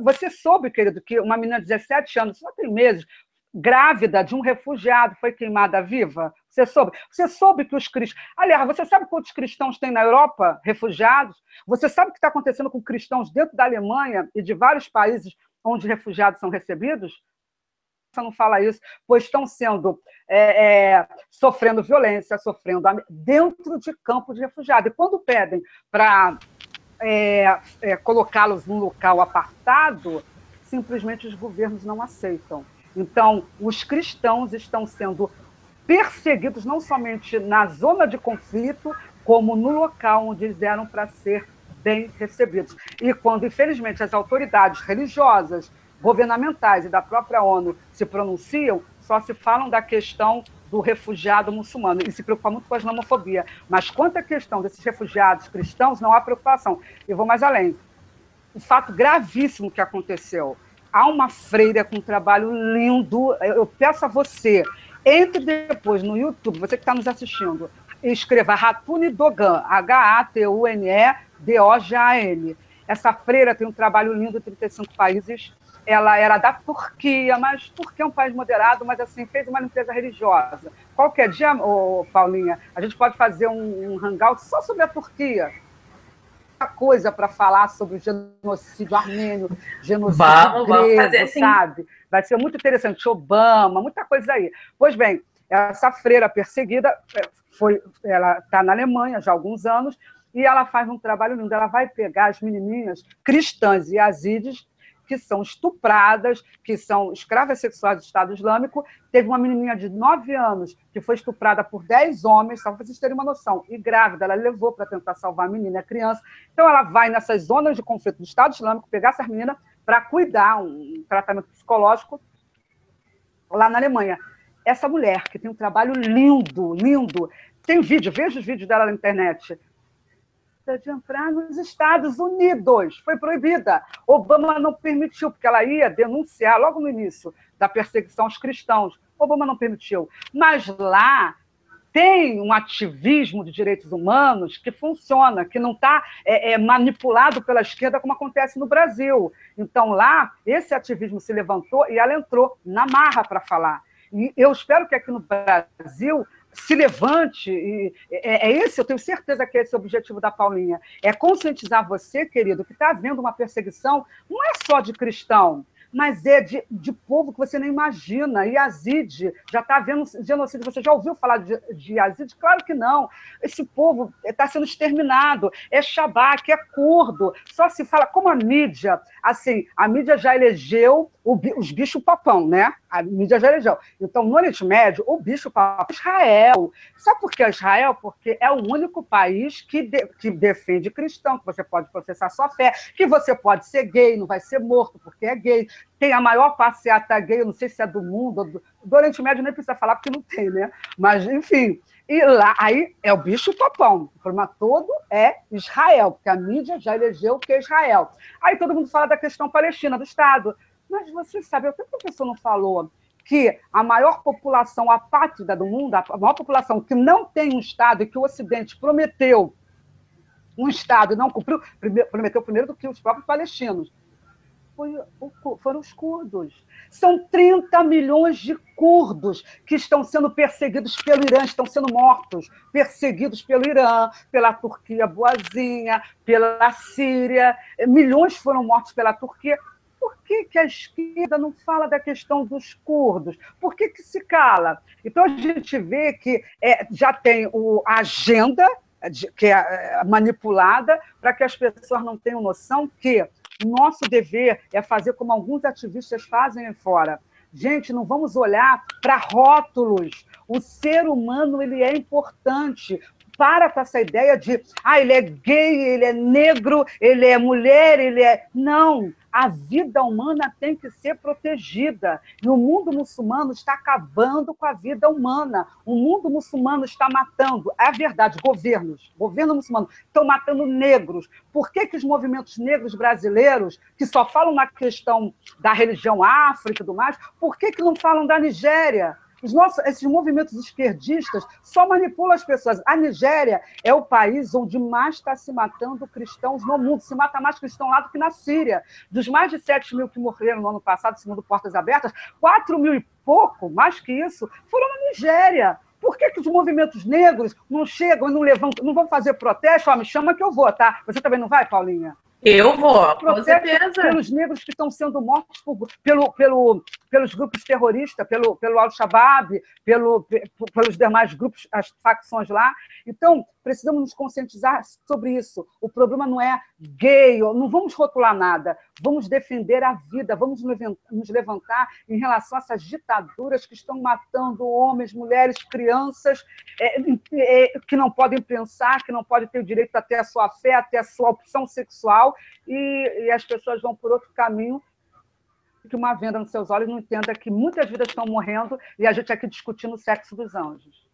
Speaker 2: Você soube, querido, que uma menina de 17 anos, só tem meses, grávida de um refugiado, foi queimada viva? Você soube? Você soube que os cristãos... Aliás, você sabe quantos cristãos tem na Europa, refugiados? Você sabe o que está acontecendo com cristãos dentro da Alemanha e de vários países onde refugiados são recebidos? Você não fala isso, pois estão sendo sofrendo violência, sofrendo dentro de campo de refugiado. E quando pedem para colocá-los num local apartado, simplesmente os governos não aceitam. Então, os cristãos estão sendo perseguidos não somente na zona de conflito, como no local onde eles eram para ser bem recebidos. E quando, infelizmente, as autoridades religiosas, governamentais e da própria ONU se pronunciam, só se falam da questão do refugiado muçulmano e se preocupa muito com a islamofobia. Mas quanto à questão desses refugiados cristãos, não há preocupação. E vou mais além. O fato gravíssimo que aconteceu. Há uma freira com um trabalho lindo. Eu peço a você, entre depois no YouTube, você que está nos assistindo, e escreva Hatune Dogan, H-A-T-U-N-E-D-O-G-A-N. Essa freira tem um trabalho lindo em 35 países. Ela era da Turquia, mas Turquia é um país moderado, mas assim, fez uma limpeza religiosa. Qualquer dia, Paulinha, a gente pode fazer um hangout só sobre a Turquia. Coisa para falar sobre o genocídio armênio, genocídio grego, sabe? Vai ser muito interessante. Obama, muita coisa aí. Pois bem, essa freira perseguida, ela está na Alemanha já há alguns anos, e ela faz um trabalho lindo. Ela vai pegar as menininhas cristãs e yazidis que são estupradas, que são escravas sexuais do Estado Islâmico. Teve uma menininha de 9 anos que foi estuprada por 10 homens, só para vocês terem uma noção, e grávida, ela levou para tentar salvar a menina e a criança. Então, ela vai nessas zonas de conflito do Estado Islâmico pegar essas meninas para cuidar, um tratamento psicológico, lá na Alemanha. Essa mulher, que tem um trabalho lindo, lindo, tem vídeo, veja os vídeos dela na internet, de entrar nos Estados Unidos. Foi proibida. Obama não permitiu, porque ela ia denunciar logo no início da perseguição aos cristãos. Obama não permitiu. Mas lá tem um ativismo de direitos humanos que funciona, que não está manipulado pela esquerda como acontece no Brasil. Então, lá, esse ativismo se levantou e ela entrou na marra para falar. E eu espero que aqui no Brasil se levante, e eu tenho certeza que esse é o objetivo da Paulinha, é conscientizar você, querido, que está havendo uma perseguição, não é só de cristão, mas é de povo que você nem imagina. Yazid, já está havendo genocídio. Você já ouviu falar de Yazid? Claro que não. Esse povo está sendo exterminado. É Shabak, é curdo. Só se fala, como a mídia, assim, a mídia já elegeu os bicho-papão, né? A mídia já elegeu. Então, no Oriente Médio, o bicho-papão é Israel. Sabe por que é Israel? Porque é o único país que defende cristão, que você pode professar sua fé, que você pode ser gay, não vai ser morto porque é gay. Tem a maior passeata gay, eu não sei se é do mundo, do Oriente Médio nem precisa falar, porque não tem, né? Mas, enfim. E lá, aí é o bicho-papão. O problema todo é Israel, porque a mídia já elegeu o que é Israel. Aí todo mundo fala da questão palestina, do Estado. Mas você sabe, o que o professor não falou? Que a maior população apátrida do mundo, a maior população que não tem um Estado e que o Ocidente prometeu um Estado e não cumpriu, prometeu primeiro do que os próprios palestinos, foram os curdos. São 30 milhões de curdos que estão sendo perseguidos pelo Irã, estão sendo mortos, perseguidos pelo Irã, pela Turquia boazinha, pela Síria. Milhões foram mortos pela Turquia. Por que a esquerda não fala da questão dos curdos? Por que se cala? Então, a gente vê que já tem a agenda que é manipulada para que as pessoas não tenham noção que nosso dever é fazer como alguns ativistas fazem aí fora. Gente, não vamos olhar para rótulos. O ser humano ele é importante. Para com essa ideia de ele é gay, ele é negro, ele é mulher, ele é... Não, a vida humana tem que ser protegida. E o mundo muçulmano está acabando com a vida humana. O mundo muçulmano está matando, é verdade, governo muçulmano, estão matando negros. Por que os movimentos negros brasileiros, que só falam na questão da religião afro e tudo mais, por que não falam da Nigéria? Esses movimentos esquerdistas só manipulam as pessoas. A Nigéria é o país onde mais está se matando cristãos no mundo. Se mata mais cristão lá do que na Síria. Dos mais de 7 mil que morreram no ano passado, segundo Portas Abertas, 4 mil e pouco, mais que isso, foram na Nigéria. Por que os movimentos negros não chegam e não levantam, não vão fazer protesto? Me chama que eu vou, tá? Você também não vai, Paulinha?
Speaker 1: Eu vou, com certeza.
Speaker 2: Pelos negros que estão sendo mortos pelos grupos terroristas, pelo Al-Shabaab, pelos demais grupos, as facções lá. Então, precisamos nos conscientizar sobre isso. O problema não é gay, não vamos rotular nada. Vamos defender a vida, vamos nos levantar em relação a essas ditaduras que estão matando homens, mulheres, crianças, que não podem pensar, que não podem ter o direito a ter a sua fé, a ter a sua opção sexual, e as pessoas vão por outro caminho, que uma venda nos seus olhos não entenda que muitas vidas estão morrendo e a gente aqui discutindo o sexo dos anjos.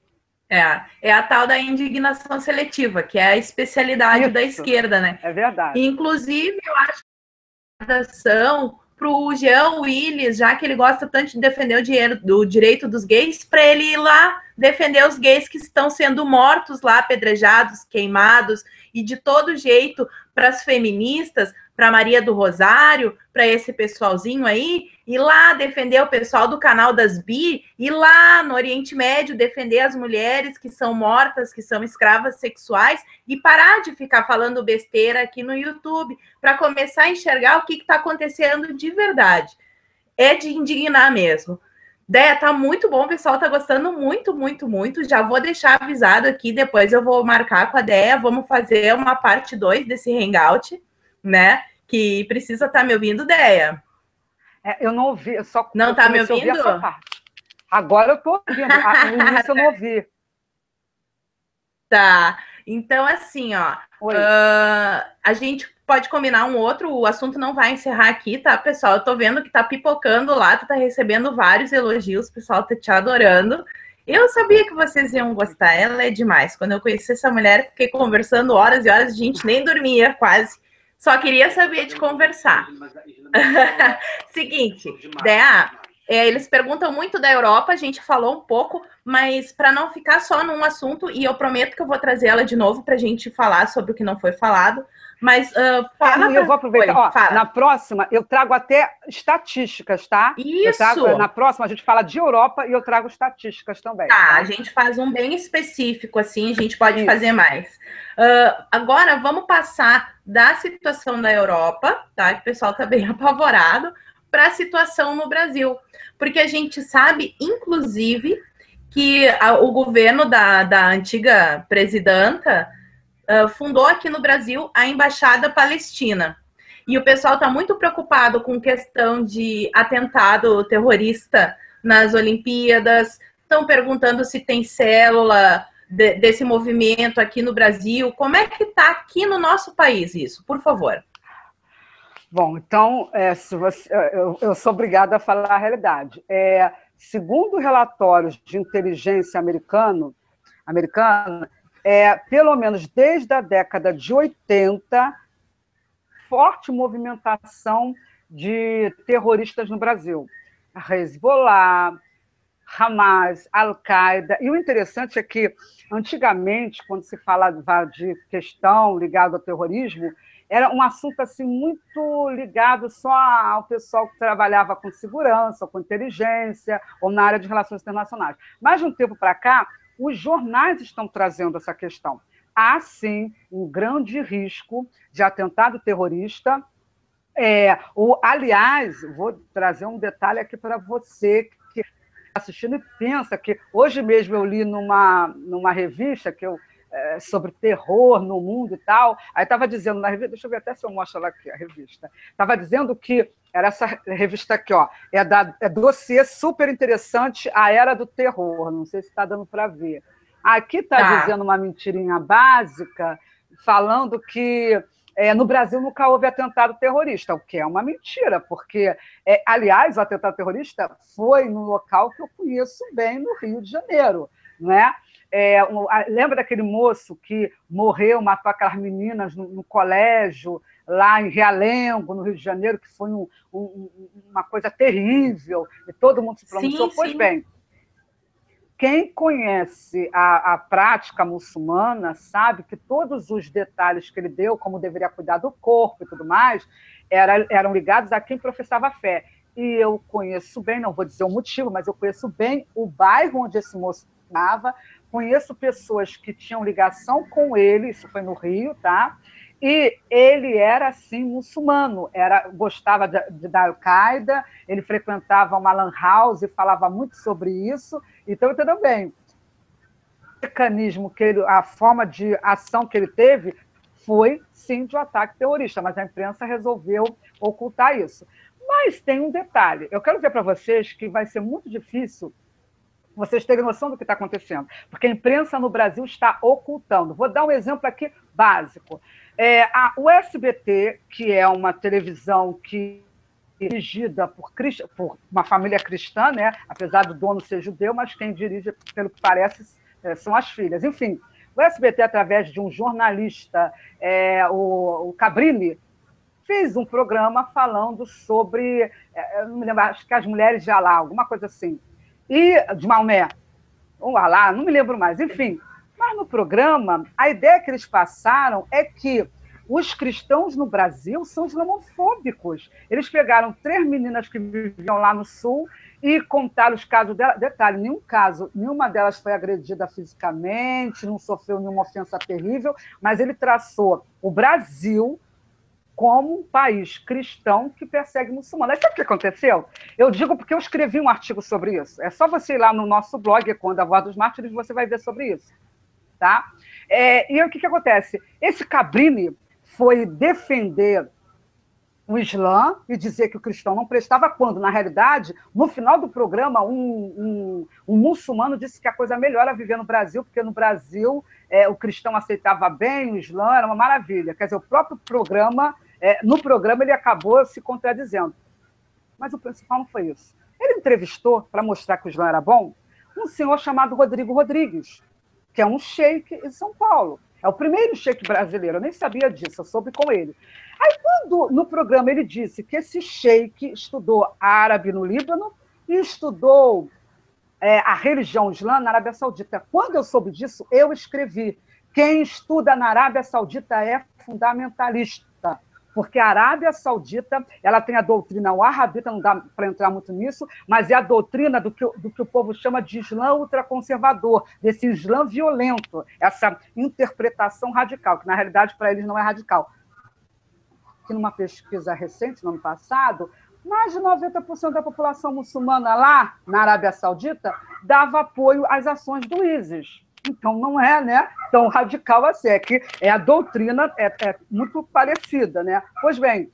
Speaker 1: É a tal da indignação seletiva, que é a especialidade da esquerda, né?
Speaker 2: É verdade.
Speaker 1: Inclusive, eu acho que a ação para o Jean Willis, já que ele gosta tanto de defender o direito dos gays, para ele ir lá defender os gays que estão sendo mortos lá, apedrejados, queimados, e de todo jeito para as feministas, para Maria do Rosário, para esse pessoalzinho aí, ir lá defender o pessoal do canal das Bi, ir lá no Oriente Médio defender as mulheres que são mortas, que são escravas sexuais, e parar de ficar falando besteira aqui no YouTube, para começar a enxergar o que está acontecendo de verdade. É de indignar mesmo. Deia, tá muito bom, o pessoal tá gostando muito, muito, muito. Já vou deixar avisado aqui, depois eu vou marcar com a Deia, vamos fazer uma parte 2 desse hangout, né? Que precisa estar me ouvindo, Deia.
Speaker 2: Eu não ouvi, eu só
Speaker 1: não tá me ouvindo?
Speaker 2: Essa parte. Agora eu tô ouvindo, no início eu não ouvi.
Speaker 1: Tá, então assim, ó, a gente pode combinar um outro, o assunto não vai encerrar aqui, tá, pessoal? Eu tô vendo que tá pipocando lá, tu tá recebendo vários elogios, o pessoal tá te adorando. Eu sabia que vocês iam gostar, ela é demais. Quando eu conheci essa mulher, fiquei conversando horas e horas, a gente nem dormia quase. Só queria saber de conversar. Seguinte, Dea, eles perguntam muito da Europa, a gente falou um pouco, mas para não ficar só num assunto, e eu prometo que eu vou trazer ela de novo para a gente falar sobre o que não foi falado, mas
Speaker 2: fala. Eu vou aproveitar.
Speaker 1: Oi,
Speaker 2: ó, na próxima, eu trago até estatísticas, tá?
Speaker 1: Isso!
Speaker 2: Na próxima, a gente fala de Europa e eu trago estatísticas também.
Speaker 1: Tá, a gente faz um bem específico, assim, a gente pode fazer mais. Agora, vamos passar da situação da Europa, tá? Que o pessoal tá bem apavorado, para a situação no Brasil. Porque a gente sabe, inclusive, que o governo da antiga presidenta fundou aqui no Brasil a Embaixada Palestina. E o pessoal está muito preocupado com questão de atentado terrorista nas Olimpíadas, estão perguntando se tem célula desse movimento aqui no Brasil. Como é que está aqui no nosso país isso? Por favor.
Speaker 2: Bom, então, eu sou obrigada a falar a realidade. Segundo relatórios de inteligência americana, pelo menos desde a década de 80, forte movimentação de terroristas no Brasil. Hezbollah, Hamas, Al-Qaeda. E o interessante é que, antigamente, quando se falava de questão ligada ao terrorismo, era um assunto assim, muito ligado só ao pessoal que trabalhava com segurança, ou com inteligência, ou na área de relações internacionais. Mas, de um tempo para cá, os jornais estão trazendo essa questão. Há, sim, um grande risco de atentado terrorista. Aliás, vou trazer um detalhe aqui para você que está assistindo e pensa que hoje mesmo eu li numa revista sobre terror no mundo e tal, aí estava dizendo na revista, deixa eu ver até se eu mostro lá aqui a revista, estava dizendo que era essa revista aqui, ó, dossiê super interessante, A Era do Terror, não sei se está dando para ver. Aqui está dizendo uma mentirinha básica, falando que no Brasil nunca houve atentado terrorista, o que é uma mentira, porque, aliás, o atentado terrorista foi num local que eu conheço bem, no Rio de Janeiro, não é? Lembra daquele moço que morreu, matou aquelas meninas no colégio, lá em Realengo, no Rio de Janeiro, que foi uma coisa terrível, e todo mundo se pronunciou? Pois bem, quem conhece a prática muçulmana sabe que todos os detalhes que ele deu, como deveria cuidar do corpo e tudo mais, eram ligados a quem professava fé. E eu conheço bem, não vou dizer o motivo, mas eu conheço bem o bairro onde esse moço estava, conheço pessoas que tinham ligação com ele, isso foi no Rio, tá? E ele era, assim, muçulmano, gostava da Al-Qaeda, ele frequentava uma lan house e falava muito sobre isso, então, entendeu bem, o mecanismo, a forma de ação que ele teve foi, sim, de um ataque terrorista, mas a imprensa resolveu ocultar isso. Mas tem um detalhe, eu quero dizer para vocês que vai ser muito difícil vocês terem noção do que está acontecendo, porque a imprensa no Brasil está ocultando. Vou dar um exemplo aqui básico. O SBT, que é uma televisão que é dirigida por uma família cristã, né? Apesar do dono ser judeu, mas quem dirige, pelo que parece, são as filhas. Enfim, o SBT, através de um jornalista, o Cabrini, fez um programa falando sobre, não me lembro, acho que as mulheres de Alá, alguma coisa assim, e de Maomé, ou Alá, não me lembro mais, enfim. Mas no programa, a ideia que eles passaram é que os cristãos no Brasil são islamofóbicos. Eles pegaram 3 meninas que viviam lá no Sul e contaram os casos delas. Detalhe, nenhuma delas foi agredida fisicamente, não sofreu nenhuma ofensa terrível, mas ele traçou o Brasil como um país cristão que persegue muçulmanos. Aí sabe o que aconteceu? Eu digo porque eu escrevi um artigo sobre isso. É só você ir lá no nosso blog, quando a Voz dos Mártires, você vai ver sobre isso. Tá? E o que acontece? Esse Cabrini foi defender o Islã e dizer que o cristão não prestava, quando, na realidade, no final do programa, um muçulmano disse que a coisa melhor era viver no Brasil, porque no Brasil o cristão aceitava bem, o Islã era uma maravilha. Quer dizer, o próprio programa, no programa, ele acabou se contradizendo. Mas o principal não foi isso. Ele entrevistou, para mostrar que o Islã era bom, um senhor chamado Rodrigo Rodrigues, que é um sheik em São Paulo. É o primeiro sheik brasileiro, eu nem sabia disso, eu soube com ele. Aí, quando no programa ele disse que esse sheik estudou árabe no Líbano e estudou a religião islã na Arábia Saudita. Quando eu soube disso, eu escrevi: quem estuda na Arábia Saudita é fundamentalista, porque a Arábia Saudita ela tem a doutrina wahhabita, não dá para entrar muito nisso, mas é a doutrina do que o povo chama de Islã ultraconservador, desse Islã violento, essa interpretação radical, que na realidade para eles não é radical. Que numa pesquisa recente, no ano passado, mais de 90% da população muçulmana lá na Arábia Saudita dava apoio às ações do ISIS. Então, não é, né, tão radical assim, é que a doutrina é muito parecida, né? Pois bem,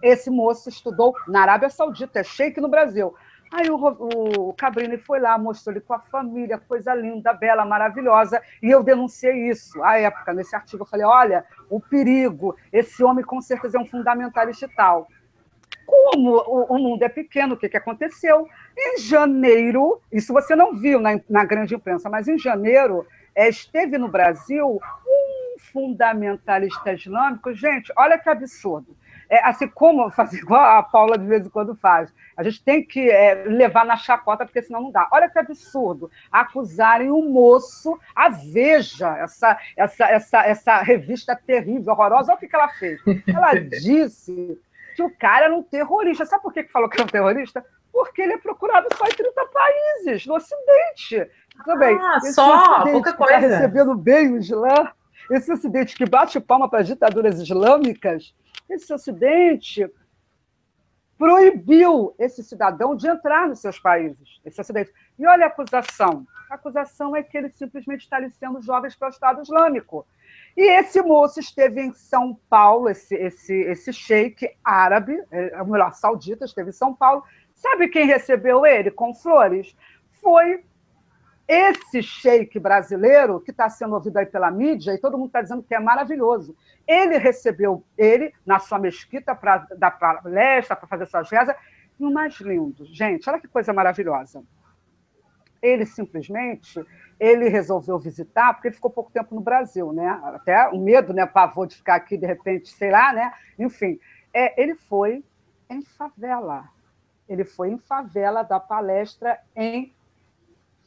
Speaker 2: esse moço estudou na Arábia Saudita, é sheik no Brasil. Aí o Cabrini foi lá, mostrou ele com a família, coisa linda, bela, maravilhosa, e eu denunciei isso à época, nesse artigo. Eu falei: olha, o perigo, esse homem com certeza é um fundamentalista e tal. Como o mundo é pequeno, o que aconteceu? Em janeiro, isso você não viu na grande imprensa, mas em janeiro esteve no Brasil um fundamentalista islâmico. Gente, olha que absurdo. Assim como fazer igual a Paula de vez em quando faz. A gente tem que levar na chacota, porque senão não dá. Olha que absurdo acusarem um moço, a Veja, essa revista terrível, horrorosa. Olha o que ela fez. Ela disse que o cara era um terrorista. Sabe por que falou que era um terrorista? Porque ele é procurado só em 30 países, no Ocidente. Também,
Speaker 1: só, pouca coisa.
Speaker 2: Está recebendo bem o Islã, esse Ocidente que bate palma para as ditaduras islâmicas, esse Ocidente proibiu esse cidadão de entrar nos seus países, esse Ocidente. E olha a acusação. A acusação é que ele simplesmente está aliciando jovens para o Estado Islâmico. E esse moço esteve em São Paulo, esse sheik árabe, ou melhor, saudita, esteve em São Paulo. Sabe quem recebeu ele com flores? Foi esse sheik brasileiro, que está sendo ouvido aí pela mídia, e todo mundo está dizendo que é maravilhoso. Ele recebeu ele na sua mesquita para dar palestra, para fazer suas rezas. E o mais lindo, gente, olha que coisa maravilhosa. Ele simplesmente resolveu visitar, porque ele ficou pouco tempo no Brasil, né? Até o medo, né? Pavor de ficar aqui, de repente, sei lá, né? Enfim, ele foi em favela. Ele foi em favela dar palestra em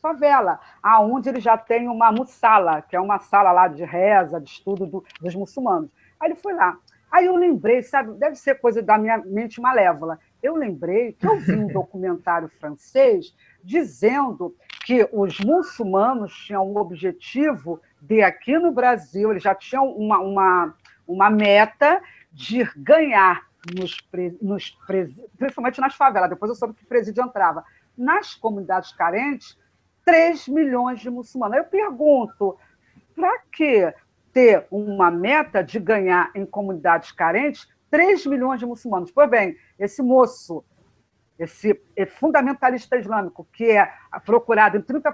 Speaker 2: favela, aonde ele já tem uma mussala, que é uma sala lá de reza, de estudo dos muçulmanos. Aí ele foi lá. Aí eu lembrei, sabe, deve ser coisa da minha mente malévola, eu lembrei que eu vi um documentário francês dizendo que os muçulmanos tinham o objetivo de, aqui no Brasil, eles já tinham uma meta de ganhar, principalmente nas favelas, depois eu soube que o presídio entrava, nas comunidades carentes, 3 milhões de muçulmanos. Aí eu pergunto, para que ter uma meta de ganhar em comunidades carentes 3 milhões de muçulmanos? Pois bem, esse moço, esse fundamentalista islâmico, que é procurado em 30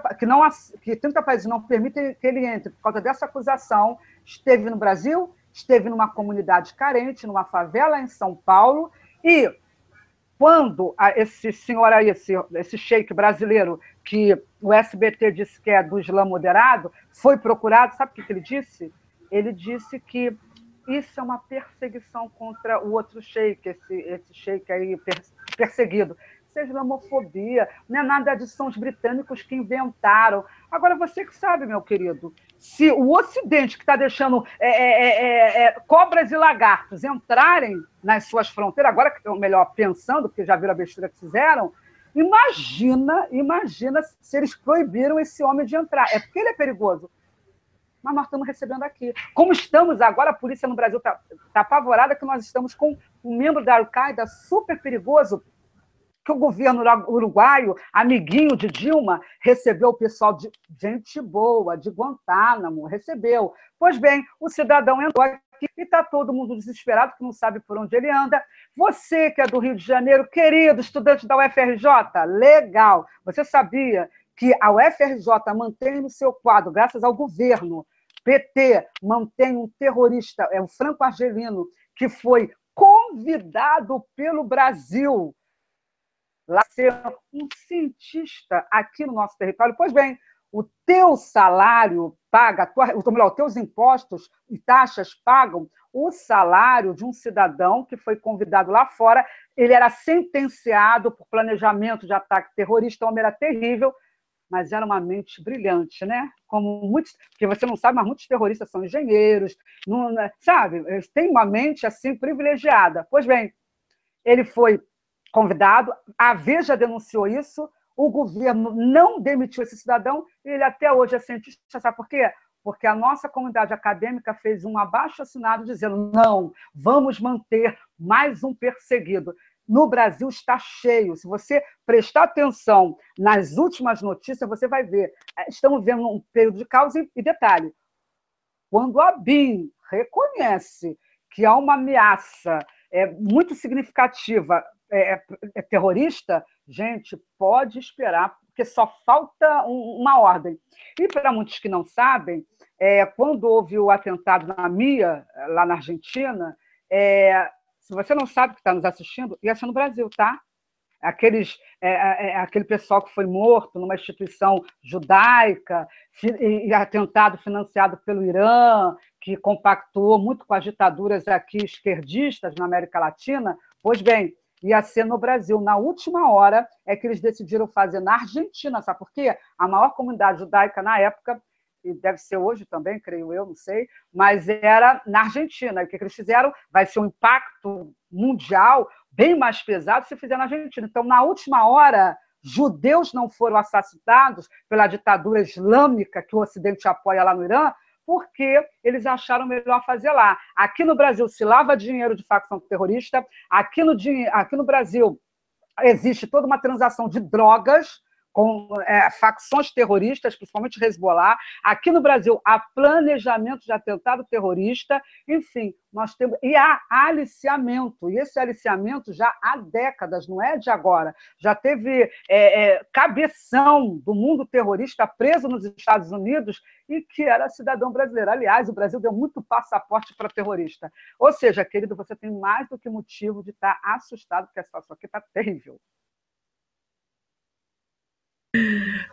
Speaker 2: países não permitem que ele entre por causa dessa acusação, esteve no Brasil, esteve numa comunidade carente, numa favela em São Paulo, e quando esse senhor aí, esse sheik brasileiro, que o SBT disse que é do Islã moderado, foi procurado, sabe o que ele disse? Ele disse que isso é uma perseguição contra o outro sheik, esse sheik aí perseguido. Isso é islamofobia, não é nada disso, são os britânicos que inventaram. Agora, você que sabe, meu querido, se o Ocidente, que está deixando cobras e lagartos entrarem nas suas fronteiras, agora, ou melhor, pensando, porque já viram a besteira que fizeram, imagina se eles proibiram esse homem de entrar. É porque ele é perigoso. Mas nós estamos recebendo aqui. Como estamos agora, a polícia no Brasil está apavorada que nós estamos com um membro da Al-Qaeda super perigoso, que o governo uruguaio, amiguinho de Dilma, recebeu o pessoal de gente boa, de Guantánamo, recebeu. Pois bem, o cidadão entrou e está todo mundo desesperado, que não sabe por onde ele anda. Você que é do Rio de Janeiro, querido estudante da UFRJ, legal. Você sabia que a UFRJ mantém no seu quadro, graças ao governo, PT, mantém um terrorista, o Franco Argelino, que foi convidado pelo Brasil lá ser um cientista aqui no nosso território? Pois bem, o teu salário paga, os teus impostos e taxas pagam o salário de um cidadão que foi convidado lá fora. Ele era sentenciado por planejamento de ataque terrorista, o homem era terrível, mas era uma mente brilhante, né? Como muitos, porque você não sabe, mas muitos terroristas são engenheiros, não, sabe? Eles têm uma mente assim privilegiada. Pois bem, ele foi convidado, a Veja denunciou isso, o governo não demitiu esse cidadão, e ele até hoje é cientista. Sabe por quê? Porque a nossa comunidade acadêmica fez um abaixo-assinado dizendo: não, vamos manter mais um perseguido. No Brasil está cheio. Se você prestar atenção nas últimas notícias, você vai ver. Estamos vendo um período de caos, e detalhe, quando a BIM reconhece que há uma ameaça muito significativa, terrorista, gente, pode esperar, porque só falta uma ordem. E para muitos que não sabem, quando houve o atentado na MIA, lá na Argentina, se você não sabe que está nos assistindo, ia ser no Brasil, tá? Aquele pessoal que foi morto numa instituição judaica, e atentado financiado pelo Irã, que compactuou muito com as ditaduras aqui esquerdistas na América Latina. Pois bem, ia ser no Brasil. Na última hora é que eles decidiram fazer na Argentina. Sabe por quê? A maior comunidade judaica na época, e deve ser hoje também, creio eu, não sei, mas era na Argentina. E o que eles fizeram? Vai ser um impacto mundial bem mais pesado se fizer na Argentina. Então, na última hora, judeus não foram assassinados pela ditadura islâmica que o Ocidente apoia lá no Irã, porque eles acharam melhor fazer lá. Aqui no Brasil se lava dinheiro de facção terrorista, aqui no Brasil existe toda uma transação de drogas com facções terroristas, principalmente Hezbollah. Aqui no Brasil há planejamento de atentado terrorista, enfim, nós temos. E há aliciamento, e esse aliciamento já há décadas, não é de agora. Já teve cabeção do mundo terrorista preso nos Estados Unidos e que era cidadão brasileiro. Aliás, o Brasil deu muito passaporte para terrorista. Ou seja, querido, você tem mais do que motivo de estar assustado, porque a situação aqui está terrível.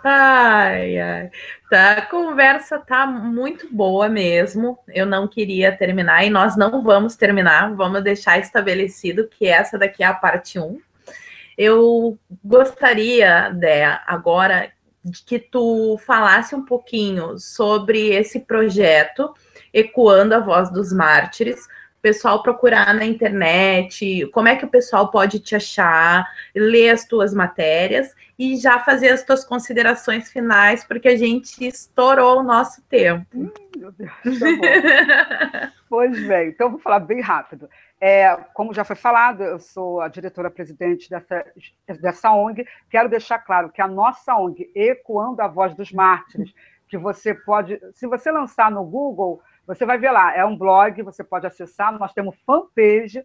Speaker 1: Ai, ai. Tá, a conversa tá muito boa mesmo. Eu não queria terminar e nós não vamos terminar. Vamos deixar estabelecido que essa daqui é a parte 1. Eu gostaria, Dea, agora de que tu falasse um pouquinho sobre esse projeto Ecoando a Voz dos Mártires. Pessoal procurar na internet, como é que o pessoal pode te achar, ler as tuas matérias e já fazer as tuas considerações finais, porque a gente estourou o nosso tempo.
Speaker 2: Meu Deus, tá bom. Pois bem, então vou falar bem rápido. Como já foi falado, eu sou a diretora-presidente dessa ONG. Quero deixar claro que a nossa ONG, Ecoando a Voz dos Mártires, que você pode, se você lançar no Google, você vai ver lá, é um blog, você pode acessar, nós temos fanpage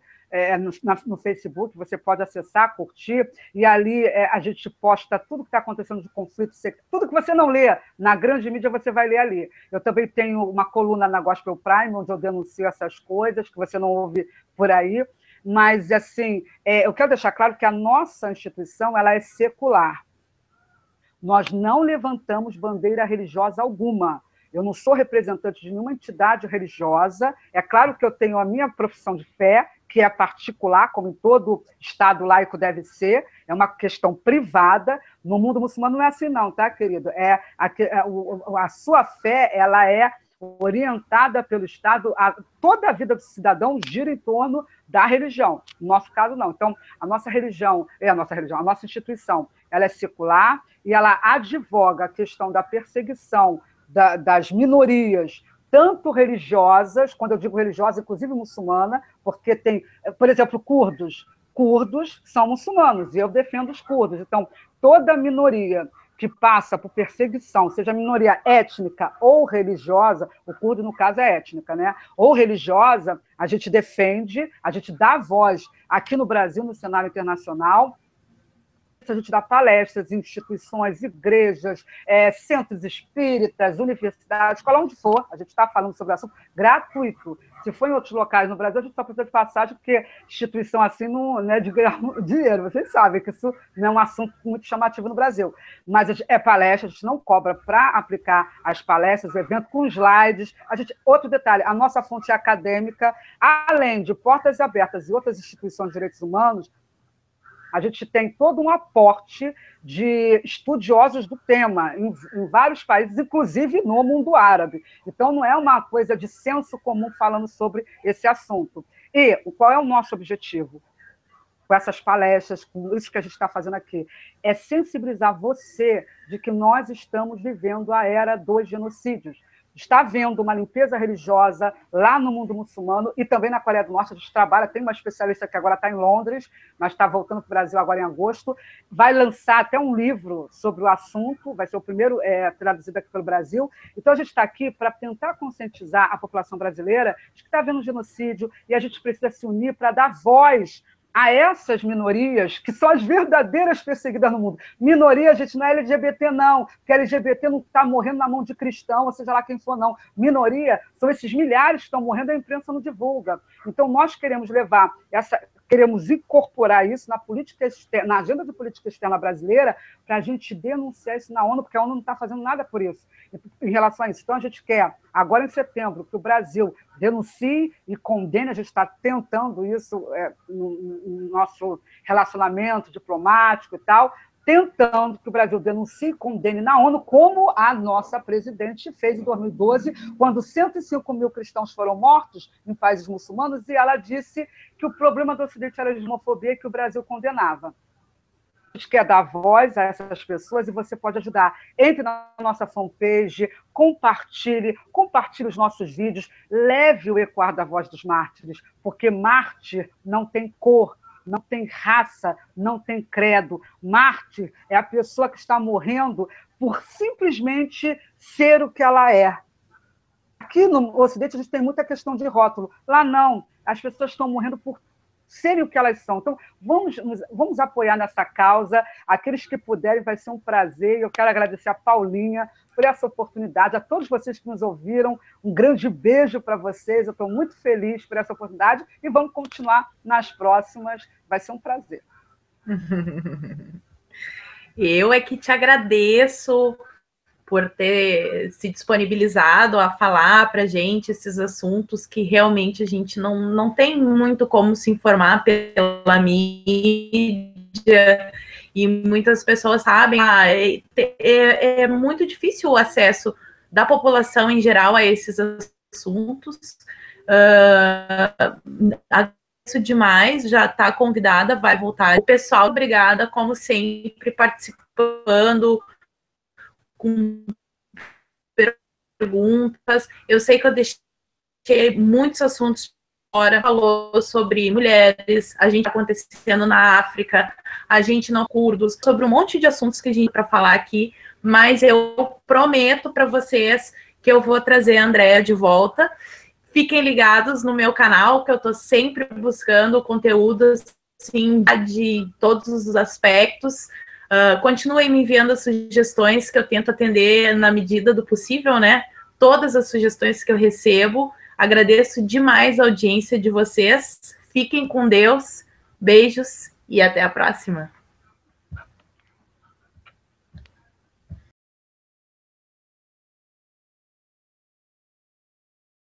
Speaker 2: no Facebook, você pode acessar, curtir, e ali a gente posta tudo que está acontecendo de conflito, tudo que você não lê na grande mídia, você vai ler ali. Eu também tenho uma coluna na Gospel Prime, onde eu denuncio essas coisas que você não ouve por aí, mas, assim, eu quero deixar claro que a nossa instituição ela é secular. Nós não levantamos bandeira religiosa alguma. Eu não sou representante de nenhuma entidade religiosa. É claro que eu tenho a minha profissão de fé, que é particular, como em todo Estado laico deve ser, é uma questão privada. No mundo muçulmano não é assim não, tá, querido? A sua fé ela é orientada pelo Estado, toda a vida do cidadão gira em torno da religião. No nosso caso, não. Então, a nossa instituição, ela é secular e ela advoga a questão da perseguição das minorias, tanto religiosas, quando eu digo religiosa, inclusive muçulmana, porque tem, por exemplo, curdos são muçulmanos, e eu defendo os curdos. Então, toda minoria que passa por perseguição, seja minoria étnica ou religiosa, o curdo, no caso, é étnica, né? Ou religiosa, a gente defende, a gente dá voz aqui no Brasil, no cenário internacional. A gente dá palestras em instituições, igrejas, centros espíritas, universidades, escola onde for, a gente está falando sobre o assunto gratuito. Se for em outros locais no Brasil, a gente só precisa de passagem, porque instituição assim não é de ganhar dinheiro. Vocês sabem que isso não é um assunto muito chamativo no Brasil. Mas é palestra, a gente não cobra para aplicar as palestras, o evento com slides. Outro detalhe, a nossa fonte acadêmica, além de portas abertas e outras instituições de direitos humanos, a gente tem todo um aporte de estudiosos do tema em vários países, inclusive no mundo árabe. Então, não é uma coisa de senso comum falando sobre esse assunto. E qual é o nosso objetivo com essas palestras, com isso que a gente está fazendo aqui? É sensibilizar você de que nós estamos vivendo a era dos genocídios. Está havendo uma limpeza religiosa lá no mundo muçulmano e também na Coreia do Norte. A gente trabalha, tem uma especialista que agora está em Londres, mas está voltando para o Brasil agora em agosto. Vai lançar até um livro sobre o assunto, vai ser o primeiro traduzido aqui pelo Brasil. Então, a gente está aqui para tentar conscientizar a população brasileira de que está havendo um genocídio e a gente precisa se unir para dar voz a essas minorias, que são as verdadeiras perseguidas no mundo. Minoria, gente, não é LGBT, não, porque LGBT não está morrendo na mão de cristão, ou seja lá quem for, não. Minoria são esses milhares que estão morrendo, a imprensa não divulga. Então, nós queremos queremos incorporar isso na política externa, na agenda de política externa brasileira, para a gente denunciar isso na ONU, porque a ONU não está fazendo nada por isso, em relação a isso. Então, a gente quer, agora em setembro, que o Brasil denuncie e condene, a gente está tentando isso no nosso relacionamento diplomático e tal, tentando que o Brasil denuncie e condene na ONU, como a nossa presidente fez em 2012, quando 105 mil cristãos foram mortos em países muçulmanos, e ela disse que o problema do Ocidente era a islamofobia, que o Brasil condenava. A gente quer dar voz a essas pessoas e você pode ajudar. Entre na nossa fanpage, compartilhe os nossos vídeos, leve o ecoar da voz dos mártires, porque mártir não tem cor, não tem raça, não tem credo. Mártir é a pessoa que está morrendo por simplesmente ser o que ela é. Aqui no Ocidente a gente tem muita questão de rótulo. Lá não, as pessoas estão morrendo por serem o que elas são. Então, vamos apoiar nessa causa. Aqueles que puderem, vai ser um prazer. Eu quero agradecer a Paulinha por essa oportunidade, a todos vocês que nos ouviram. Um grande beijo para vocês. Eu estou muito feliz por essa oportunidade e vamos continuar nas próximas. Vai ser um prazer.
Speaker 1: Eu é que te agradeço por ter se disponibilizado a falar para a gente esses assuntos que realmente a gente não tem muito como se informar pela mídia, e muitas pessoas sabem, é muito difícil o acesso da população em geral a esses assuntos. Agradeço demais, já está convidada, vai voltar. O pessoal, obrigada, como sempre, participando, com perguntas. Eu sei que eu deixei muitos assuntos fora. Falou sobre mulheres, a gente acontecendo na África, a gente não curdos, sobre um monte de assuntos que a gente para falar aqui, mas eu prometo para vocês que eu vou trazer a Andréa de volta. Fiquem ligados no meu canal, que eu estou sempre buscando conteúdo assim, de todos os aspectos. Continuem me enviando as sugestões, que eu tento atender na medida do possível, né? Todas as sugestões que eu recebo. Agradeço demais a audiência de vocês. Fiquem com Deus. Beijos e até a próxima.